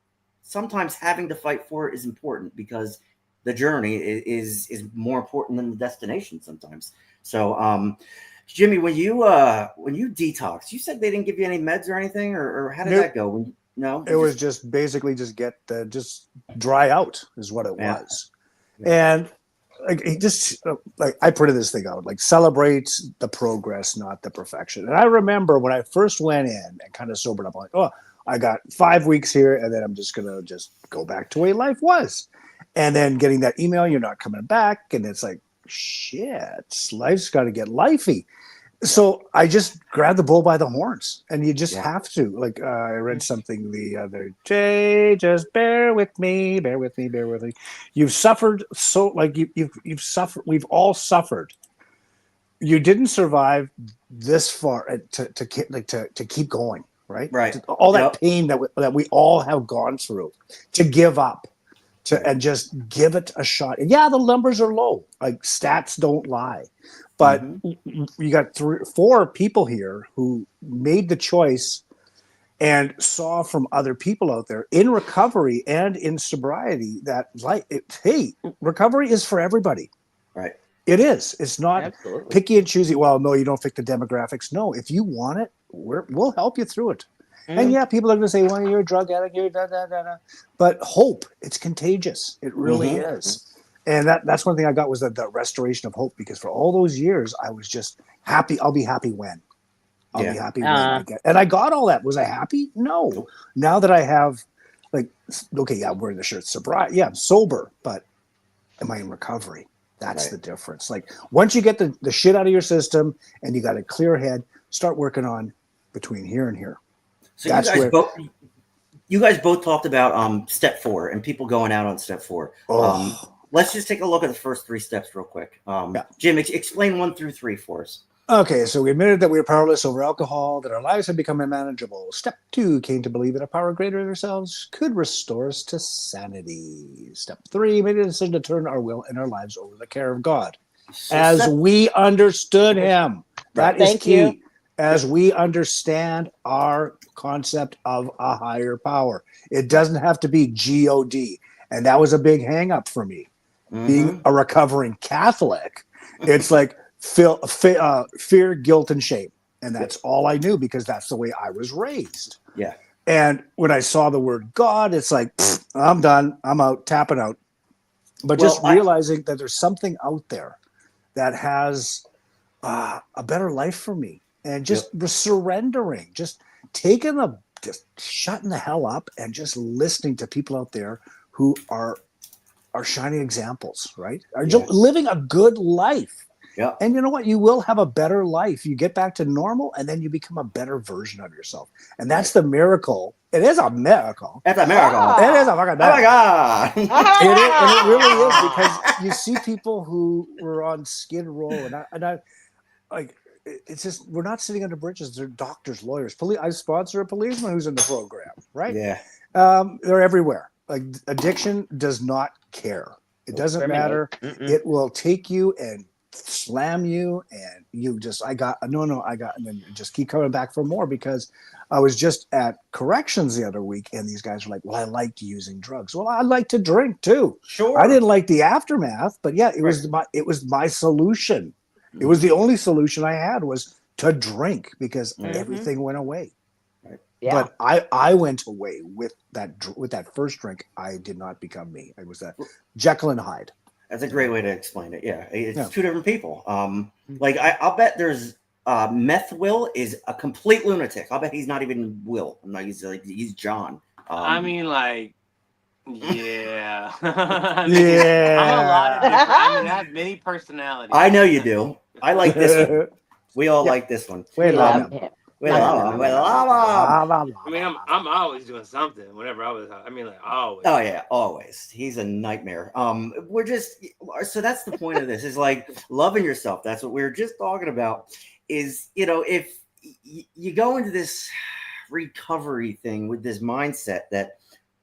sometimes having to fight for it is important because the journey is more important than the destination sometimes. So, Jimmy, when you detox, you said they didn't give you any meds or anything, or how did that go? No, it was just basically just dry out is what it Yeah. was. Yeah. And like he just like I printed this thing out, like celebrate the progress, not the perfection. And I remember when I first went in and kind of sobered up, I'm like, oh, I got 5 weeks here, and then I'm just gonna go back to the way life was. And then getting that email, you're not coming back, and it's like, shit, life's got to get lifey. So I just grabbed the bull by the horns, and you just have to. Like I read something the other day. Just bear with me. You've suffered so, like you've suffered. We've all suffered. You didn't survive this far to keep going, right? Right. All that pain that we all have gone through, to give up, and just give it a shot. And yeah, the numbers are low. Like stats don't lie. But you got 4 people here who made the choice and saw from other people out there in recovery and in sobriety that recovery is for everybody. Right. It is. It's not Absolutely. picky and choosy. Well, no, you don't fit the demographics. No, if you want it, we'll help you through it. And yeah, people are going to say, well, you're a drug addict, you're da. But hope, it's contagious. It really is. And that's one thing I got was the restoration of hope, because for all those years, I was just happy. I'll be happy when. I'll be happy when I get. And I got all that. Was I happy? No. Now that I have, we're in the shirt sobriety. Yeah, I'm sober, but am I in recovery? That's Right. the difference. Like once you get the shit out of your system and you got a clear head, start working on between here and here. So That's where. you guys both talked about step 4 and people going out on step 4. Oh. Let's just take a look at the first 3 steps real quick. Yeah. Jim, explain 1 through 3 for us. Okay, so we admitted that we were powerless over alcohol, that our lives had become unmanageable. Step 2 came to believe that a power greater than ourselves could restore us to sanity. Step 3 made a decision to turn our will and our lives over to the care of God. So As we understood him. That is Thank key. you. As we understand our concept of a higher power. It doesn't have to be God. And that was a big hang up for me. Being a recovering Catholic, it's like fear, guilt, and shame. And that's all I knew because that's the way I was raised. Yeah. And when I saw the word God, it's like, I'm done. I'm out, tapping out. But just realizing that there's something out there that has a better life for me. And just surrendering, just shutting the hell up and just listening to people out there who are shining examples, right? Are just living a good life. Yeah. And you know what? You will have a better life. You get back to normal and then you become a better version of yourself. And that's the miracle. It is a miracle. That's a miracle. It is a fucking miracle. Oh my God. It is, and it really is because you see people who were on Skid Row and I like, it's just, we're not sitting under bridges. They're doctors, lawyers, police. I sponsor a policeman who's in the program, right? Yeah. They're everywhere. Like addiction does not care. It doesn't matter. It will take you and slam you, and you just, and then just keep coming back for more because I was just at corrections the other week, and these guys were like, "Well, I liked using drugs." Well, I like to drink too. Sure. I didn't like the aftermath, but yeah, it was my solution. It was the only solution I had was to drink because everything went away. Yeah. But I went away with that first drink. I did not become me. I was that Jekyll and Hyde. That's a great way to explain it. Yeah, it's 2 different people. Like I'll bet there's Meth Will is a complete lunatic. I'll bet he's not even Will. No, he's John. I mean, like, yeah. Yeah. I'm a lot of different. I mean, I have many personalities. I know you do. I like this one. We all like this one. We love him. We love him. We love him. I mean, I'm always doing something. Whenever I mean, like always. Oh yeah, always. He's a nightmare. We're just so that's the point of this is like loving yourself. That's what we were just talking about. Is if you go into this recovery thing with this mindset that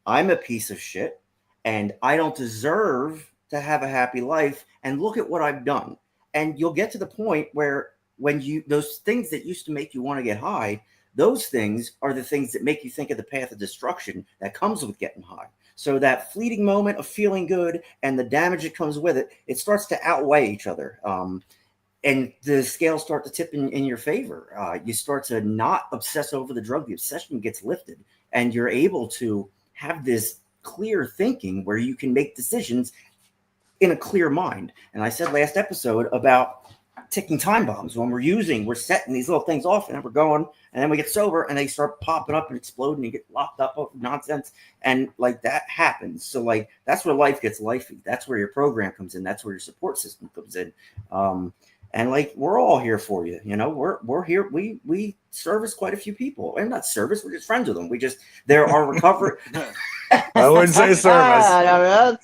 I'm a piece of shit and I don't deserve to have a happy life, and look at what I've done, and you'll get to the point where when those things that used to make you want to get high, those things are the things that make you think of the path of destruction that comes with getting high. So that fleeting moment of feeling good and the damage that comes with it, it starts to outweigh each other. And the scales start to tip in your favor. You start to not obsess over the drug. The obsession gets lifted and you're able to have this clear thinking where you can make decisions in a clear mind. And I said last episode about ticking time bombs. When we're setting these little things off and then we're going, and then we get sober and they start popping up and exploding and you get locked up over nonsense. And like that happens. So like, that's where life gets lifey. That's where your program comes in. That's where your support system comes in. And like, we're all here for you. We're here. We service quite a few people, and not service. We're just friends with them. There are recovery. I wouldn't say service.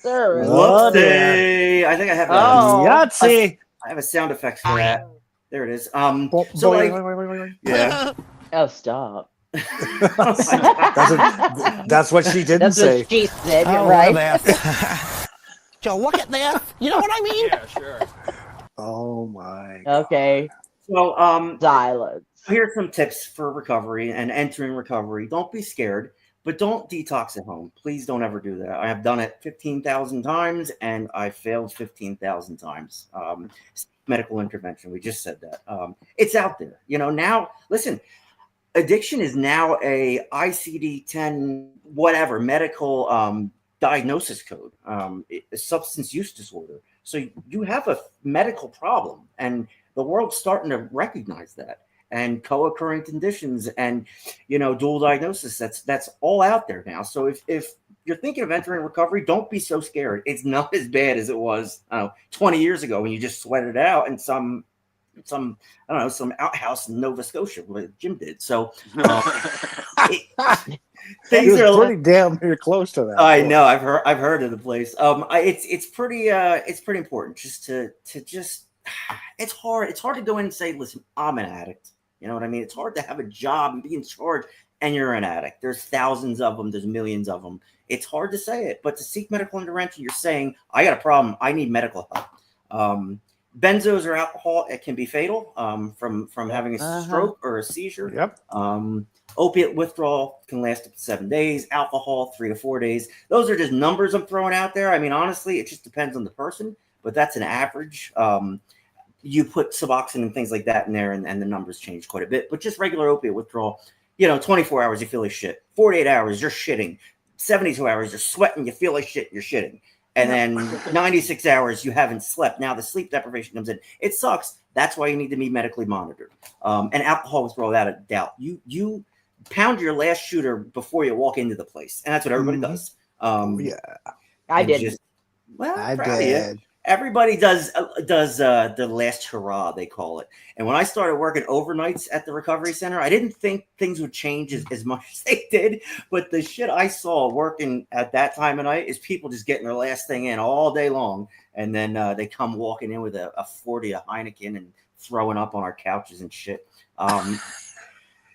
Service. Whoopsie. I think I have Yahtzee. I have a sound effect for that. There it is. So like, yeah. Oh, stop. That's what she didn't That's say. what she said. You're right. So look at this. You know what I mean? Yeah, sure. Oh my God. Okay. So Silence. here's some tips for recovery and entering recovery. Don't be scared, but don't detox at home. Please don't ever do that. I have done it 15,000 times and I failed 15,000 times. Medical intervention. We just said that. It's out there. Now, listen, addiction is now a ICD-10 whatever medical diagnosis code, a substance use disorder. So you have a medical problem, and the world's starting to recognize that. And co-occurring conditions, and dual diagnosis. That's all out there now. So if you're thinking of entering recovery, don't be so scared. It's not as bad as it was 20 years ago when you just sweated it out in some I don't know, some outhouse in Nova Scotia like Jim did. So things It was are pretty damn near close to that. I boy. know. I've heard of the place. It's pretty important just to just. It's hard. It's hard to go in and say, "Listen, I'm an addict." You know what I mean? It's hard to have a job and be in charge, and you're an addict. There's thousands of them. There's millions of them. It's hard to say it, but to seek medical intervention, you're saying, "I got a problem. I need medical help." Benzos or alcohol, it can be fatal from having a stroke or a seizure. Yep. Opiate withdrawal can last up to 7 days. Alcohol, 3 to 4 days. Those are just numbers I'm throwing out there. I mean, honestly, it just depends on the person, but that's an average. You put Suboxone and things like that in there, and the numbers change quite a bit. But just regular opiate withdrawal, 24 hours, you feel like shit. 48 hours, you're shitting. 72 hours, you're sweating, you feel like shit, you're shitting. And then 96 hours, you haven't slept. Now the sleep deprivation comes in. It sucks. That's why you need to be medically monitored. And alcohol withdrawal, without a doubt. You pound your last shooter before you walk into the place. And that's what everybody does. Yeah. I did. I proud of you. did. Everybody does the last hurrah, they call it. And when I started working overnights at the recovery center, I didn't think things would change as much as they did. But the shit I saw working at that time of night is people just getting their last thing in all day long. And then they come walking in with a 40, a Heineken, and throwing up on our couches and shit.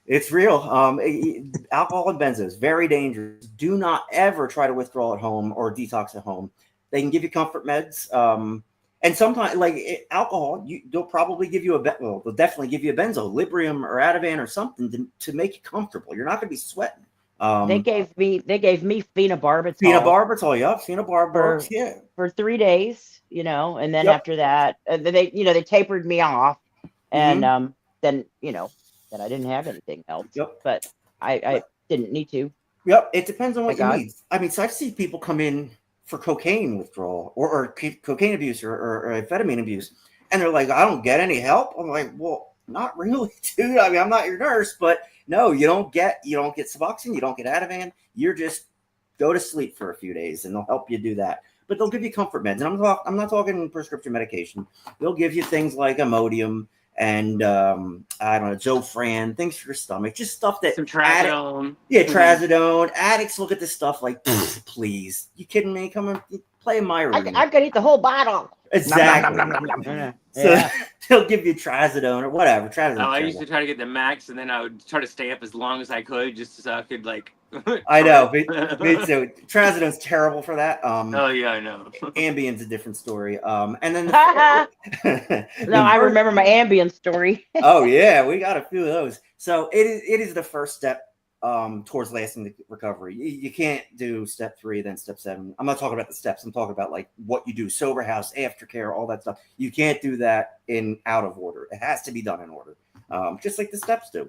It's real. Alcohol and benzos, very dangerous. Do not ever try to withdraw at home or detox at home. They can give you comfort meds. And sometimes, like alcohol, they'll probably give you they'll definitely give you a benzo, Librium or Ativan or something to make you comfortable. You're not going to be sweating. They gave me phenobarbital. Phenobarbital, yeah, phenobarbital, yeah, for 3 days, and then after that, they tapered me off, and then then I didn't have anything else. Yep. But I didn't need to. Yep, it depends on what Thank you God. need. I mean, so I've seen people come in for cocaine withdrawal or cocaine abuse or amphetamine abuse, and they're like, I don't get any help. I'm like, well, not really, dude. I mean, I'm not your nurse, but no, you don't get Suboxone, you don't get Ativan. You're just go to sleep for a few days, and they'll help you do that. But they'll give you comfort meds, and I'm not talking prescription medication. They'll give you things like Imodium and I don't know, Zofran, things for your stomach, just stuff that Some trazodone. Trazodone. Addicts look at this stuff like, please, you kidding me? Come and play in my room. I could eat the whole bottle. Exactly. Yeah. So they'll give you trazodone or whatever. Trazodone. I used to try to get the max, and then I would try to stay up as long as I could, just so I could I know, me too. Trazodone's terrible for that. Oh yeah, I know. Ambien's a different story. And then No, I remember my Ambien story. Oh yeah, we got a few of those. So it is the first step towards lasting recovery. You can't do step 3, then step 7. I'm not talking about the steps. I'm talking about like what you do, sober house, aftercare, all that stuff. You can't do that in out of order. It has to be done in order, just like the steps do.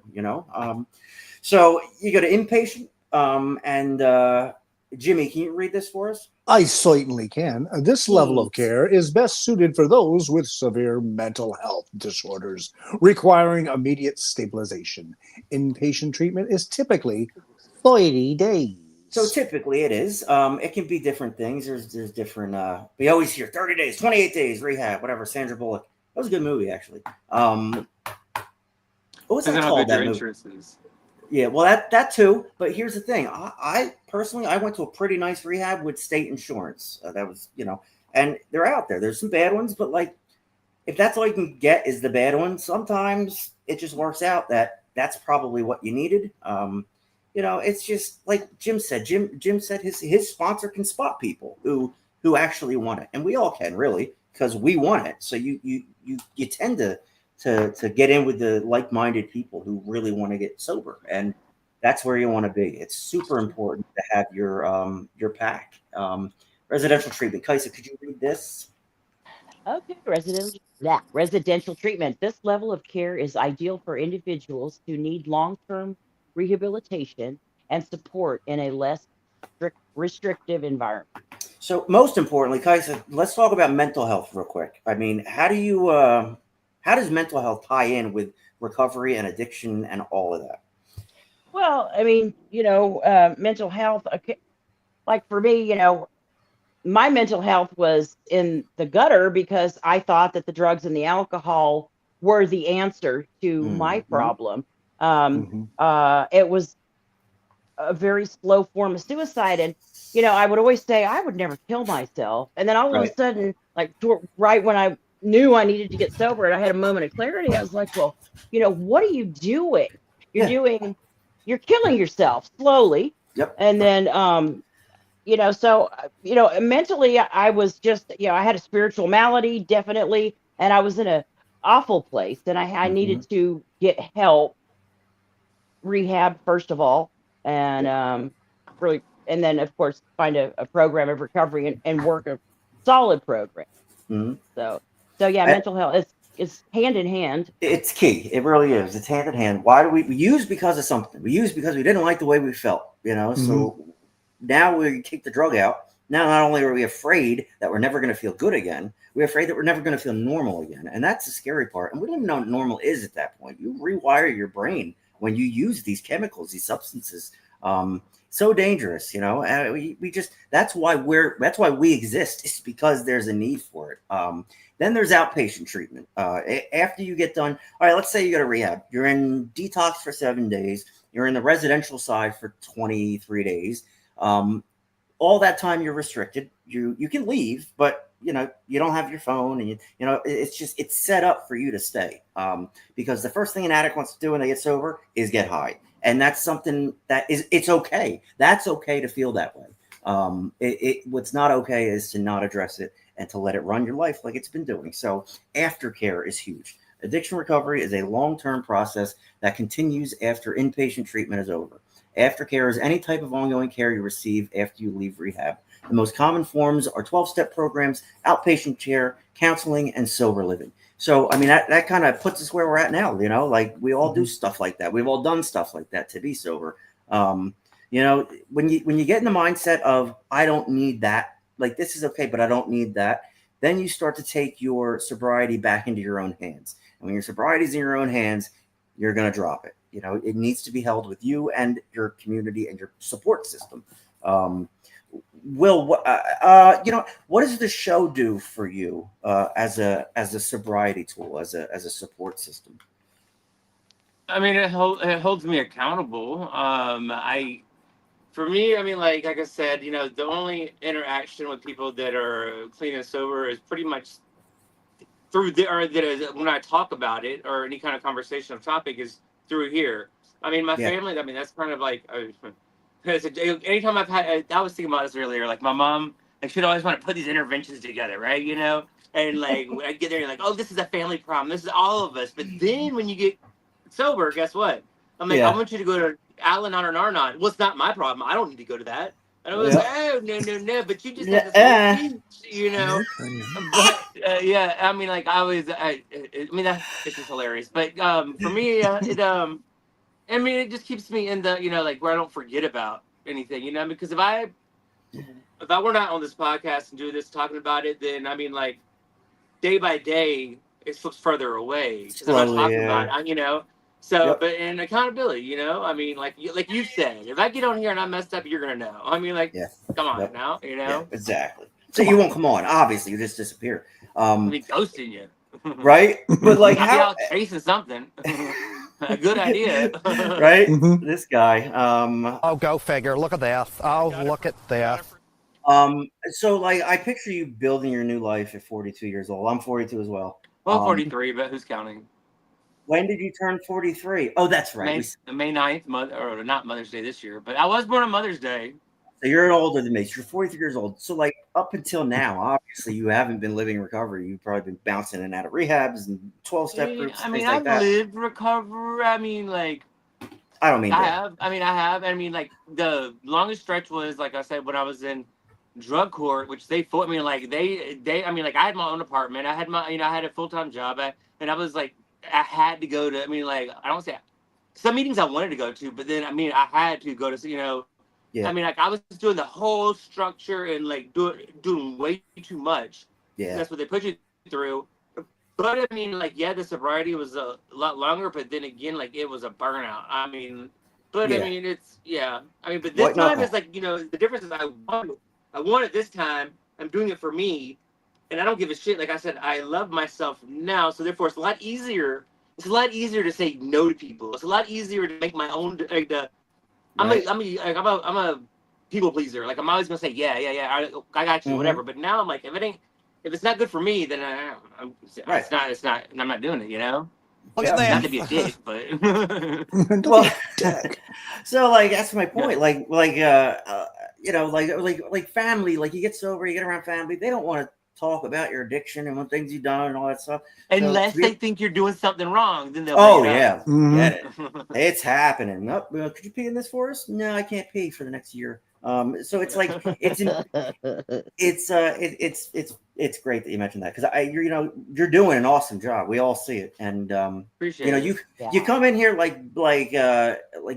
So you go to inpatient. And Jimmy, can you read this for us? I certainly can. This level of care is best suited for those with severe mental health disorders requiring immediate stabilization. Inpatient treatment is typically 30 days. So typically it is. It can be different things. There's different. We always hear 30 days, 28 days, rehab, whatever. Sandra Bullock. That was a good movie, actually. What was that called? That movie? Yeah, well, that too. But here's the thing. I personally, I went to a pretty nice rehab with state insurance. That was, and they're out there. There's some bad ones, but like, if that's all you can get is the bad ones, sometimes it just works out that that's probably what you needed. It's just like Jim said. Jim said his sponsor can spot people who actually want it, and we all can really because we want it. So you tend to get in with the like-minded people who really want to get sober, and that's where you want to be. It's super important to have your pack. Residential treatment. Kaisa, could you read this? Okay, residential treatment. This level of care is ideal for individuals who need long-term rehabilitation and support in a less restrictive environment. So most importantly, Kaisa, let's talk about mental health real quick. I mean, how does mental health tie in with recovery and addiction and all of that? Well, I mean, mental health. Okay, like for me, my mental health was in the gutter because I thought that the drugs and the alcohol were the answer to my Mhm. problem. Mm-hmm. It was a very slow form of suicide. And, I would always say I would never kill myself. And then all of a Right. sudden, like right when I knew I needed to get sober and I had a moment of clarity, I was like, well, what are you doing? You're Yeah. doing, you're killing yourself slowly. Yep. And then, so, mentally, I was just, I had a spiritual malady, definitely. And I was in a awful place and I Hmm. needed to get help, rehab, first of all. And, Yep. really, and then of course find a program of recovery and work a solid program. Hmm. So yeah, mental health is hand in hand. It's key. It really is. It's hand in hand. Why do we use because of something? We use because we didn't like the way we felt, Mm-hmm. So now we take the drug out. Now, not only are we afraid that we're never going to feel good again, we're afraid that we're never going to feel normal again. And that's the scary part. And we don't even know what normal is at that point. You rewire your brain when you use these chemicals, these substances. So dangerous, And we just that's why we exist. It's because there's a need for it. Then there's outpatient treatment. After you get done, all right, let's say you go to rehab. You're in detox for 7 days. You're in the residential side for 23 days. All that time you're restricted. You can leave, but you don't have your phone, and it's set up for you to stay. Because the first thing an addict wants to do when they get sober is get high, and that's something it's okay. That's okay to feel that way. What's not okay is to not address it and to let it run your life like it's been doing. So aftercare is huge. Addiction recovery is a long-term process that continues after inpatient treatment is over. Aftercare is any type of ongoing care you receive after you leave rehab. The most common forms are 12-step programs, outpatient care, counseling, and sober living. So, I mean, that kind of puts us where we're at now, like we all do stuff like that. We've all done stuff like that to be sober. When you get in the mindset of, I don't need that, like this is okay, but I don't need that, then you start to take your sobriety back into your own hands. And when your sobriety is in your own hands, you're going to drop it. It needs to be held with you and your community and your support system. Will, what does the show do for you as a sobriety tool, as a support system? I mean, it holds me accountable. For me, I mean, like I said, the only interaction with people that are clean and sober is pretty much through that is when I talk about it or any kind of conversation of topic is through here. I mean, my Yeah. family. I mean, that's kind of like anytime I've had. I was thinking about this earlier. Like my mom, like she'd always want to put these interventions together, right? And like I get there, and like, oh, this is a family problem. This is all of us. But then when you get sober, guess what? I'm like, I Yeah. want you to go to Al-Anon or Nar-Anon. Well, it's not my problem. I don't need to go to that. And I was Yeah. like, oh, no. But you just had this whole Yeah. speech. But yeah, I mean, like I was, I mean, it's just hilarious. But for me, I mean, it just keeps me in the, like where I don't forget about anything, because if I were not on this podcast and do this talking about it, then I mean, like day by day, it slips further away because I'm not Slowly. talking about Yeah. it, So, Yep. but and accountability, I mean, like you said, if I get on here and I messed up, you're gonna know. I mean, like, Yeah. come on Yep. now, Yeah. Exactly. So Come you on. won't come on. Obviously, you just disappear. I mean, ghosting you. Right. But like I'll be how? out chasing something. A good idea. Right. Mm-hmm. This guy. Oh, go figure. Look at that. Oh, look at that. So like I picture you building your new life at 42 years old. I'm 42 as well. Well, 43, but who's counting? When did you turn 43? Oh, that's right. May 9th, or not Mother's Day this year, but I was born on Mother's Day. So you're older than me. So you're 43 years old. So like up until now, obviously you haven't been living recovery. You've probably been bouncing in and out of rehabs and 12-step groups, I mean, things like I've that. lived recovery. I mean, like, I don't mean I that. have. I mean, I have. I mean, like, the longest stretch was, like I said, when I was in drug court, which they fought me. Like, I mean, like, I had my own apartment. I had I had a full-time job. And I was like, I had to go to, I mean, like, I don't say some meetings I wanted to go to, but then, I mean, I had to go to, Yeah. I mean, like I was doing the whole structure and like doing way too much. Yeah. That's what they put you through. But I mean, like, yeah, the sobriety was a lot longer, but then again, like it was a burnout. I mean, But Yeah. I mean, but this White time knuckle. it's like, the difference is I want it this time. I'm doing it for me, and I don't give a shit. Like I said, I love myself now, so therefore it's a lot easier. It's a lot easier to say no to people. It's a lot easier to make my own. Like Right. I'm a people pleaser. Like I'm always gonna say yeah, I got you, Mhm. whatever. But now I'm like, if it's not good for me, then Right. it's not, and I'm not doing it. Look Yeah. at Not this. to be a dick, but Don't Well, be a dick. so like that's my point. Like like family. Like you get sober, you get around family. They don't want to talk about your addiction and what things you've done and all that stuff. unless So they think you're doing something wrong, then they'll oh bring it yeah, up. Mhm. get it. It's happening. Nope. Could you pee in this for us? No, I can't pee for the next year. So it's like it's great that you mentioned that because you're doing an awesome job. We all see it, and Appreciate it. you come in here like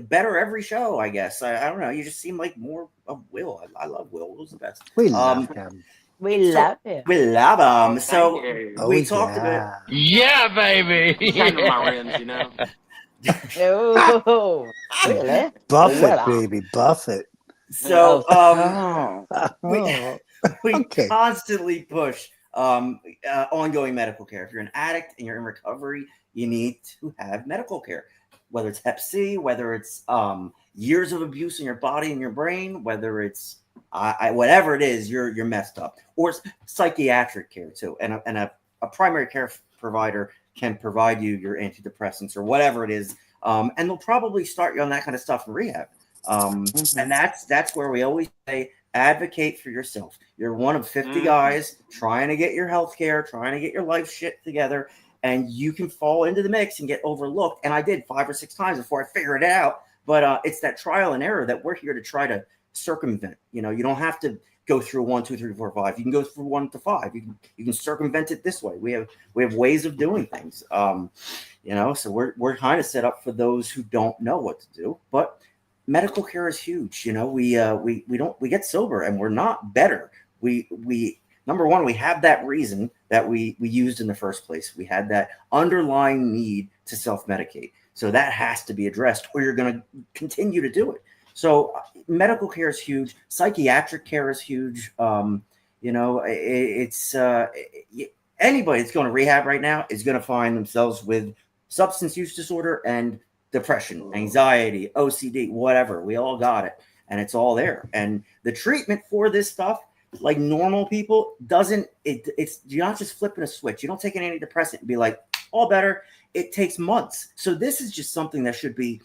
better every show. I guess I don't know. You just seem like more of Will. I love Will. Will's the best. We love him. We So- love him. We love him. Thank So you. Oh, we talked about yeah. Yeah, baby. Shine on my rims, Oh, really? Buff Well, it, baby. Buff it. so we Oh, we okay. constantly push ongoing medical care. If you're an addict and you're in recovery, you need to have medical care, whether it's Hep C, whether it's years of abuse in your body and your brain, whether it's whatever it is, you're messed up, or psychiatric care too. And a primary care provider can provide you your antidepressants or whatever it is, and they'll probably start you on that kind of stuff in rehab. And that's where we always say advocate for yourself. You're one of 50 guys trying to get your health care, trying to get your life shit together, and you can fall into the mix and get overlooked. And I did 5 or 6 times before I figured it out. But it's that trial and error that we're here to try to circumvent. You don't have to go through 1, 2, 3, 4, 5. You can go through 1 to 5. You can circumvent it this way. We have ways of doing things. So we're kind of set up for those who don't know what to do. But medical care is huge. We get sober and we're not better. We number one, we have that reason that we used in the first place. We had that underlying need to self-medicate. So that has to be addressed or you're going to continue to do it. So medical care is huge. Psychiatric care is huge. It's anybody that's going to rehab right now is going to find themselves with substance use disorder and depression, anxiety, OCD, whatever. We all got it, and it's all there. And the treatment for this stuff, like normal people, it's you're not just flipping a switch. You don't take an antidepressant and be like, all better. It takes months. So this is just something that should be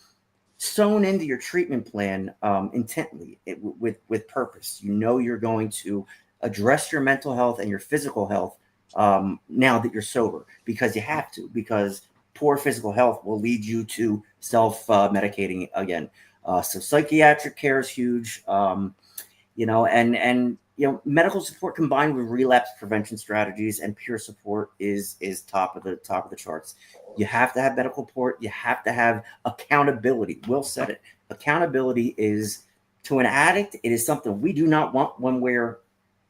sewn into your treatment plan intently with purpose. You're going to address your mental health and your physical health now that you're sober, because you have to, because poor physical health will lead you to self-medicating again. So psychiatric care is huge, and medical support combined with relapse prevention strategies and peer support is top of the charts. You have to have medical support. You have to have accountability. Will said it. Accountability is, to an addict, it is something we do not want when we're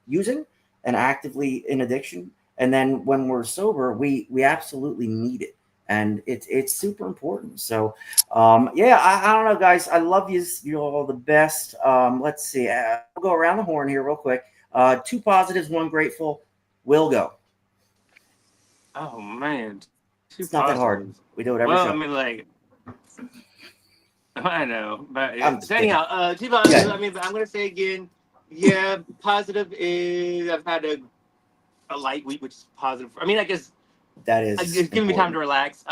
using and actively in addiction. And then when we're sober, we absolutely need it. And it's super important. So, I don't know, guys. I love you. You're all the best. Let's see. I'll go around the horn here real quick. 2 positives, 1 grateful. Will go. Oh man, It's not that hard. We do it every show. I mean, like, I know, but I'm just anyhow, 2 positives. Yeah. I mean, but I'm gonna say again, yeah, positive is I've had a light week, which is positive. I mean, I guess That is it's giving me time to important. relax.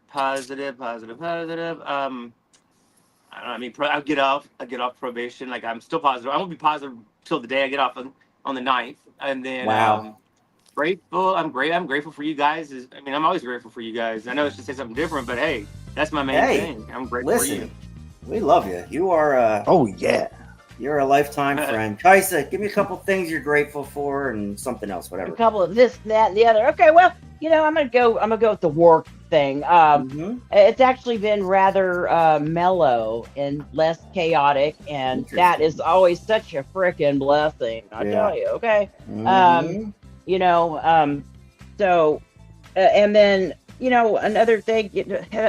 Positive. I don't know. I mean, I get off probation. Like I'm still positive. I won't be positive till the day I get off on the 9th, and then Wow. grateful. I'm grateful for you guys. I'm always grateful for you guys. I know it's to say something different, but hey, that's my main Hey, thing. I'm grateful for you. Listen, we love you. You are Oh, yeah. you're a lifetime friend. Kaisa, give me a couple things you're grateful for and something else, A whatever. couple of this, that, and the other. Okay, well, I'm gonna go with the work thing. Mhm. It's actually been rather mellow and less chaotic, and that is always such a freaking blessing. I tell you. Okay. Mhm. So, and then another thing,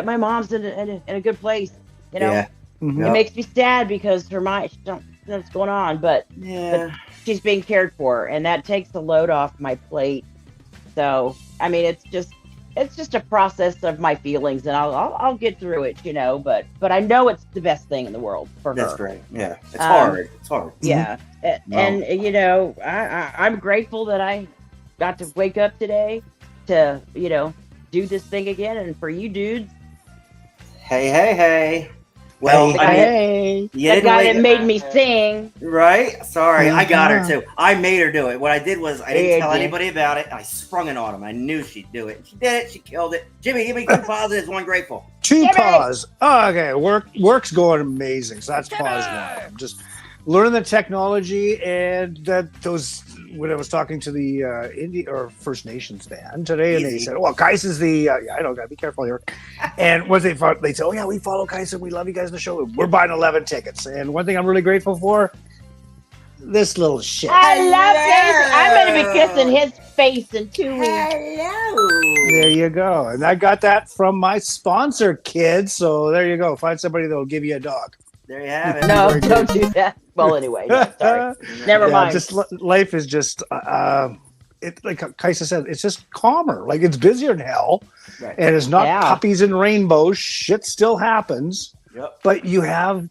my mom's in a good place. You know, Yeah. Mhm. it makes me sad because her mind, she don't know what's going on, but she's being cared for, and that takes the load off my plate. So, I mean, it's just a process of my feelings, and I'll get through it, you know. But I know it's the best thing in the world for That's her. great. Yeah, it's hard. It's hard. Yeah, and you know, I'm grateful that I got to wake up today to do this thing again, and for you dudes, Hey. Well, the I guy, mean, Hey. you that didn't guy wake that made me sing. right? Sorry, I got her Mhm. too. I made her do it. What I did was I Yeah, didn't tell you did. anybody about it. I sprung it on him. I knew she'd do it. She did it. She killed it. Jimmy, give me 2 positives, 1 grateful. Two Jimmy! pause. Oh, okay, work's going amazing. So that's pause one. I'm just learning the technology, and that those when I was talking to the Indian or First Nations band today, and they Easy. said, "Well, Kais is the I don't gotta be careful here." And once they said, "Oh yeah, we follow Kais and we love you guys in the show. We're buying 11 tickets." And one thing I'm really grateful for, this little shit. I love Jason. I'm going to be kissing his face in 2 weeks. Hello. There you go. And I got that from my sponsor, kids. So there you go. Find somebody that'll give you a dog. There you have it. No, Very good. don't do that. Well, anyway, no, sorry. Never Yeah, mind. just life is just it like Kaisa said, it's just calmer. Like it's busier than hell, Right. and it's not Yeah. puppies and rainbows. Shit still happens, Yep. but you have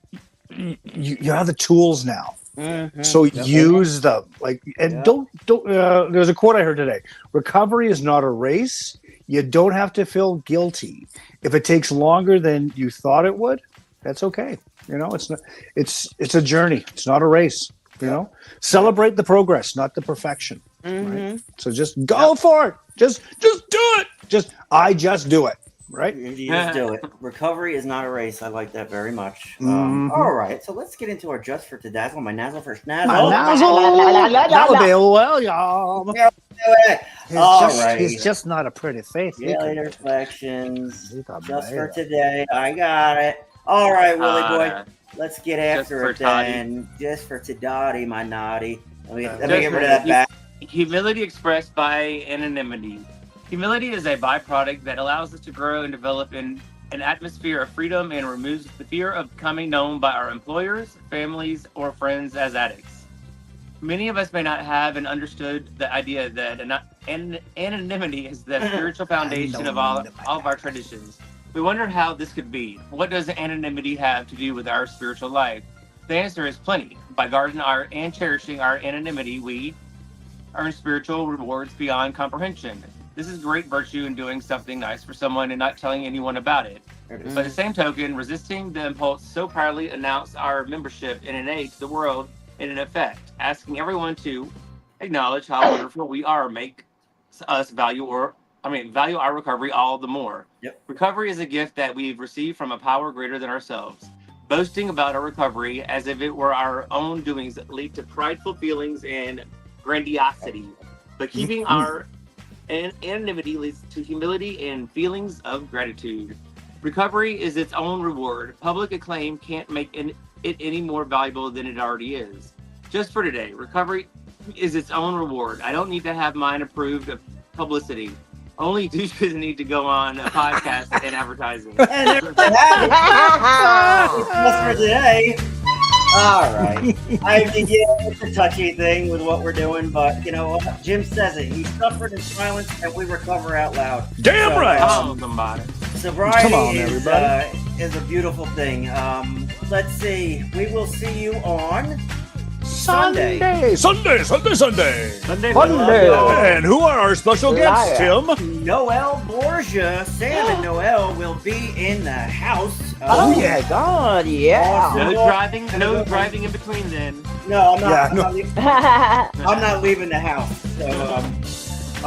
the tools now. Mhm. So use them. Like, and Yep. don't. There's a quote I heard today: "Recovery is not a race. You don't have to feel guilty if it takes longer than you thought it would. That's okay. You know, it's not. It's a journey. It's not a race. You know, celebrate the progress, not the perfection. Right? So just go for it. Just do it. I just do it. Right. You just do it. Recovery is not a race. I like that very much. Mhm. All right, so let's get into our just for Tadazzle. My Nazzle first My Nazzle. nozzle. That'll be well, y'all. Do it. All right. He's just not a pretty face. Daily reflections. He's a Just man. for today. I got it. All right, Willie boy. Uh, Let's get just after for it then. Just for Tadati, my naughty. Let me Just get for rid of that you- back. Humility expressed by anonymity. Humility is a byproduct that allows us to grow and develop in an atmosphere of freedom and removes the fear of becoming known by our employers, families, or friends as addicts. Many of us may not have and understood the idea that anonymity is the spiritual foundation of all of our traditions. We wonder how this could be. What does anonymity have to do with our spiritual life? The answer is plenty. By guarding and cherishing our anonymity, we earn spiritual rewards beyond comprehension. This is great virtue in doing something nice for someone and not telling anyone about it. Mm-hmm. By the same token, resisting the impulse so proudly announce our membership in NA to the world in an effect, asking everyone to acknowledge how wonderful we are make us value our recovery all the more. Yep. Recovery is a gift that we've received from a power greater than ourselves. Boasting about our recovery as if it were our own doings lead to prideful feelings and grandiosity. But keeping our anonymity leads to humility and feelings of gratitude. Recovery is its own reward. Public acclaim can't make it any more valuable than it already is. Just for today, recovery is its own reward. I don't need to have mine approved of publicity. Only douches need to go on a podcast and advertising. And there you have it. Just for today. All right. I mean, yeah, it's a touchy thing with what we're doing, but you know what? Jim says it. He suffered in silence, and we recover out loud. Damn So, right. Come on, somebody. Sobriety Come on, everybody. is a beautiful thing. Let's see. We will see you on Sunday. Sunday. Sunday. And who are our special guests, Tim? Noel Borgia, Sam and Noel will be in the house. Oh my God, yeah. No driving in between then. No, I'm not. Yeah, I'm, no. not leaving, I'm not leaving the house. So,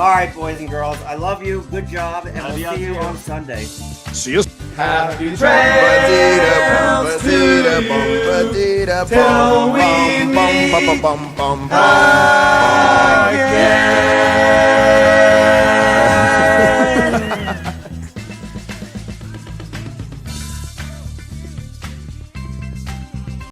all right, boys and girls, I love you. Good job, and Love we'll you see you too. on Sunday. See you. Happy trails to you till we meet again.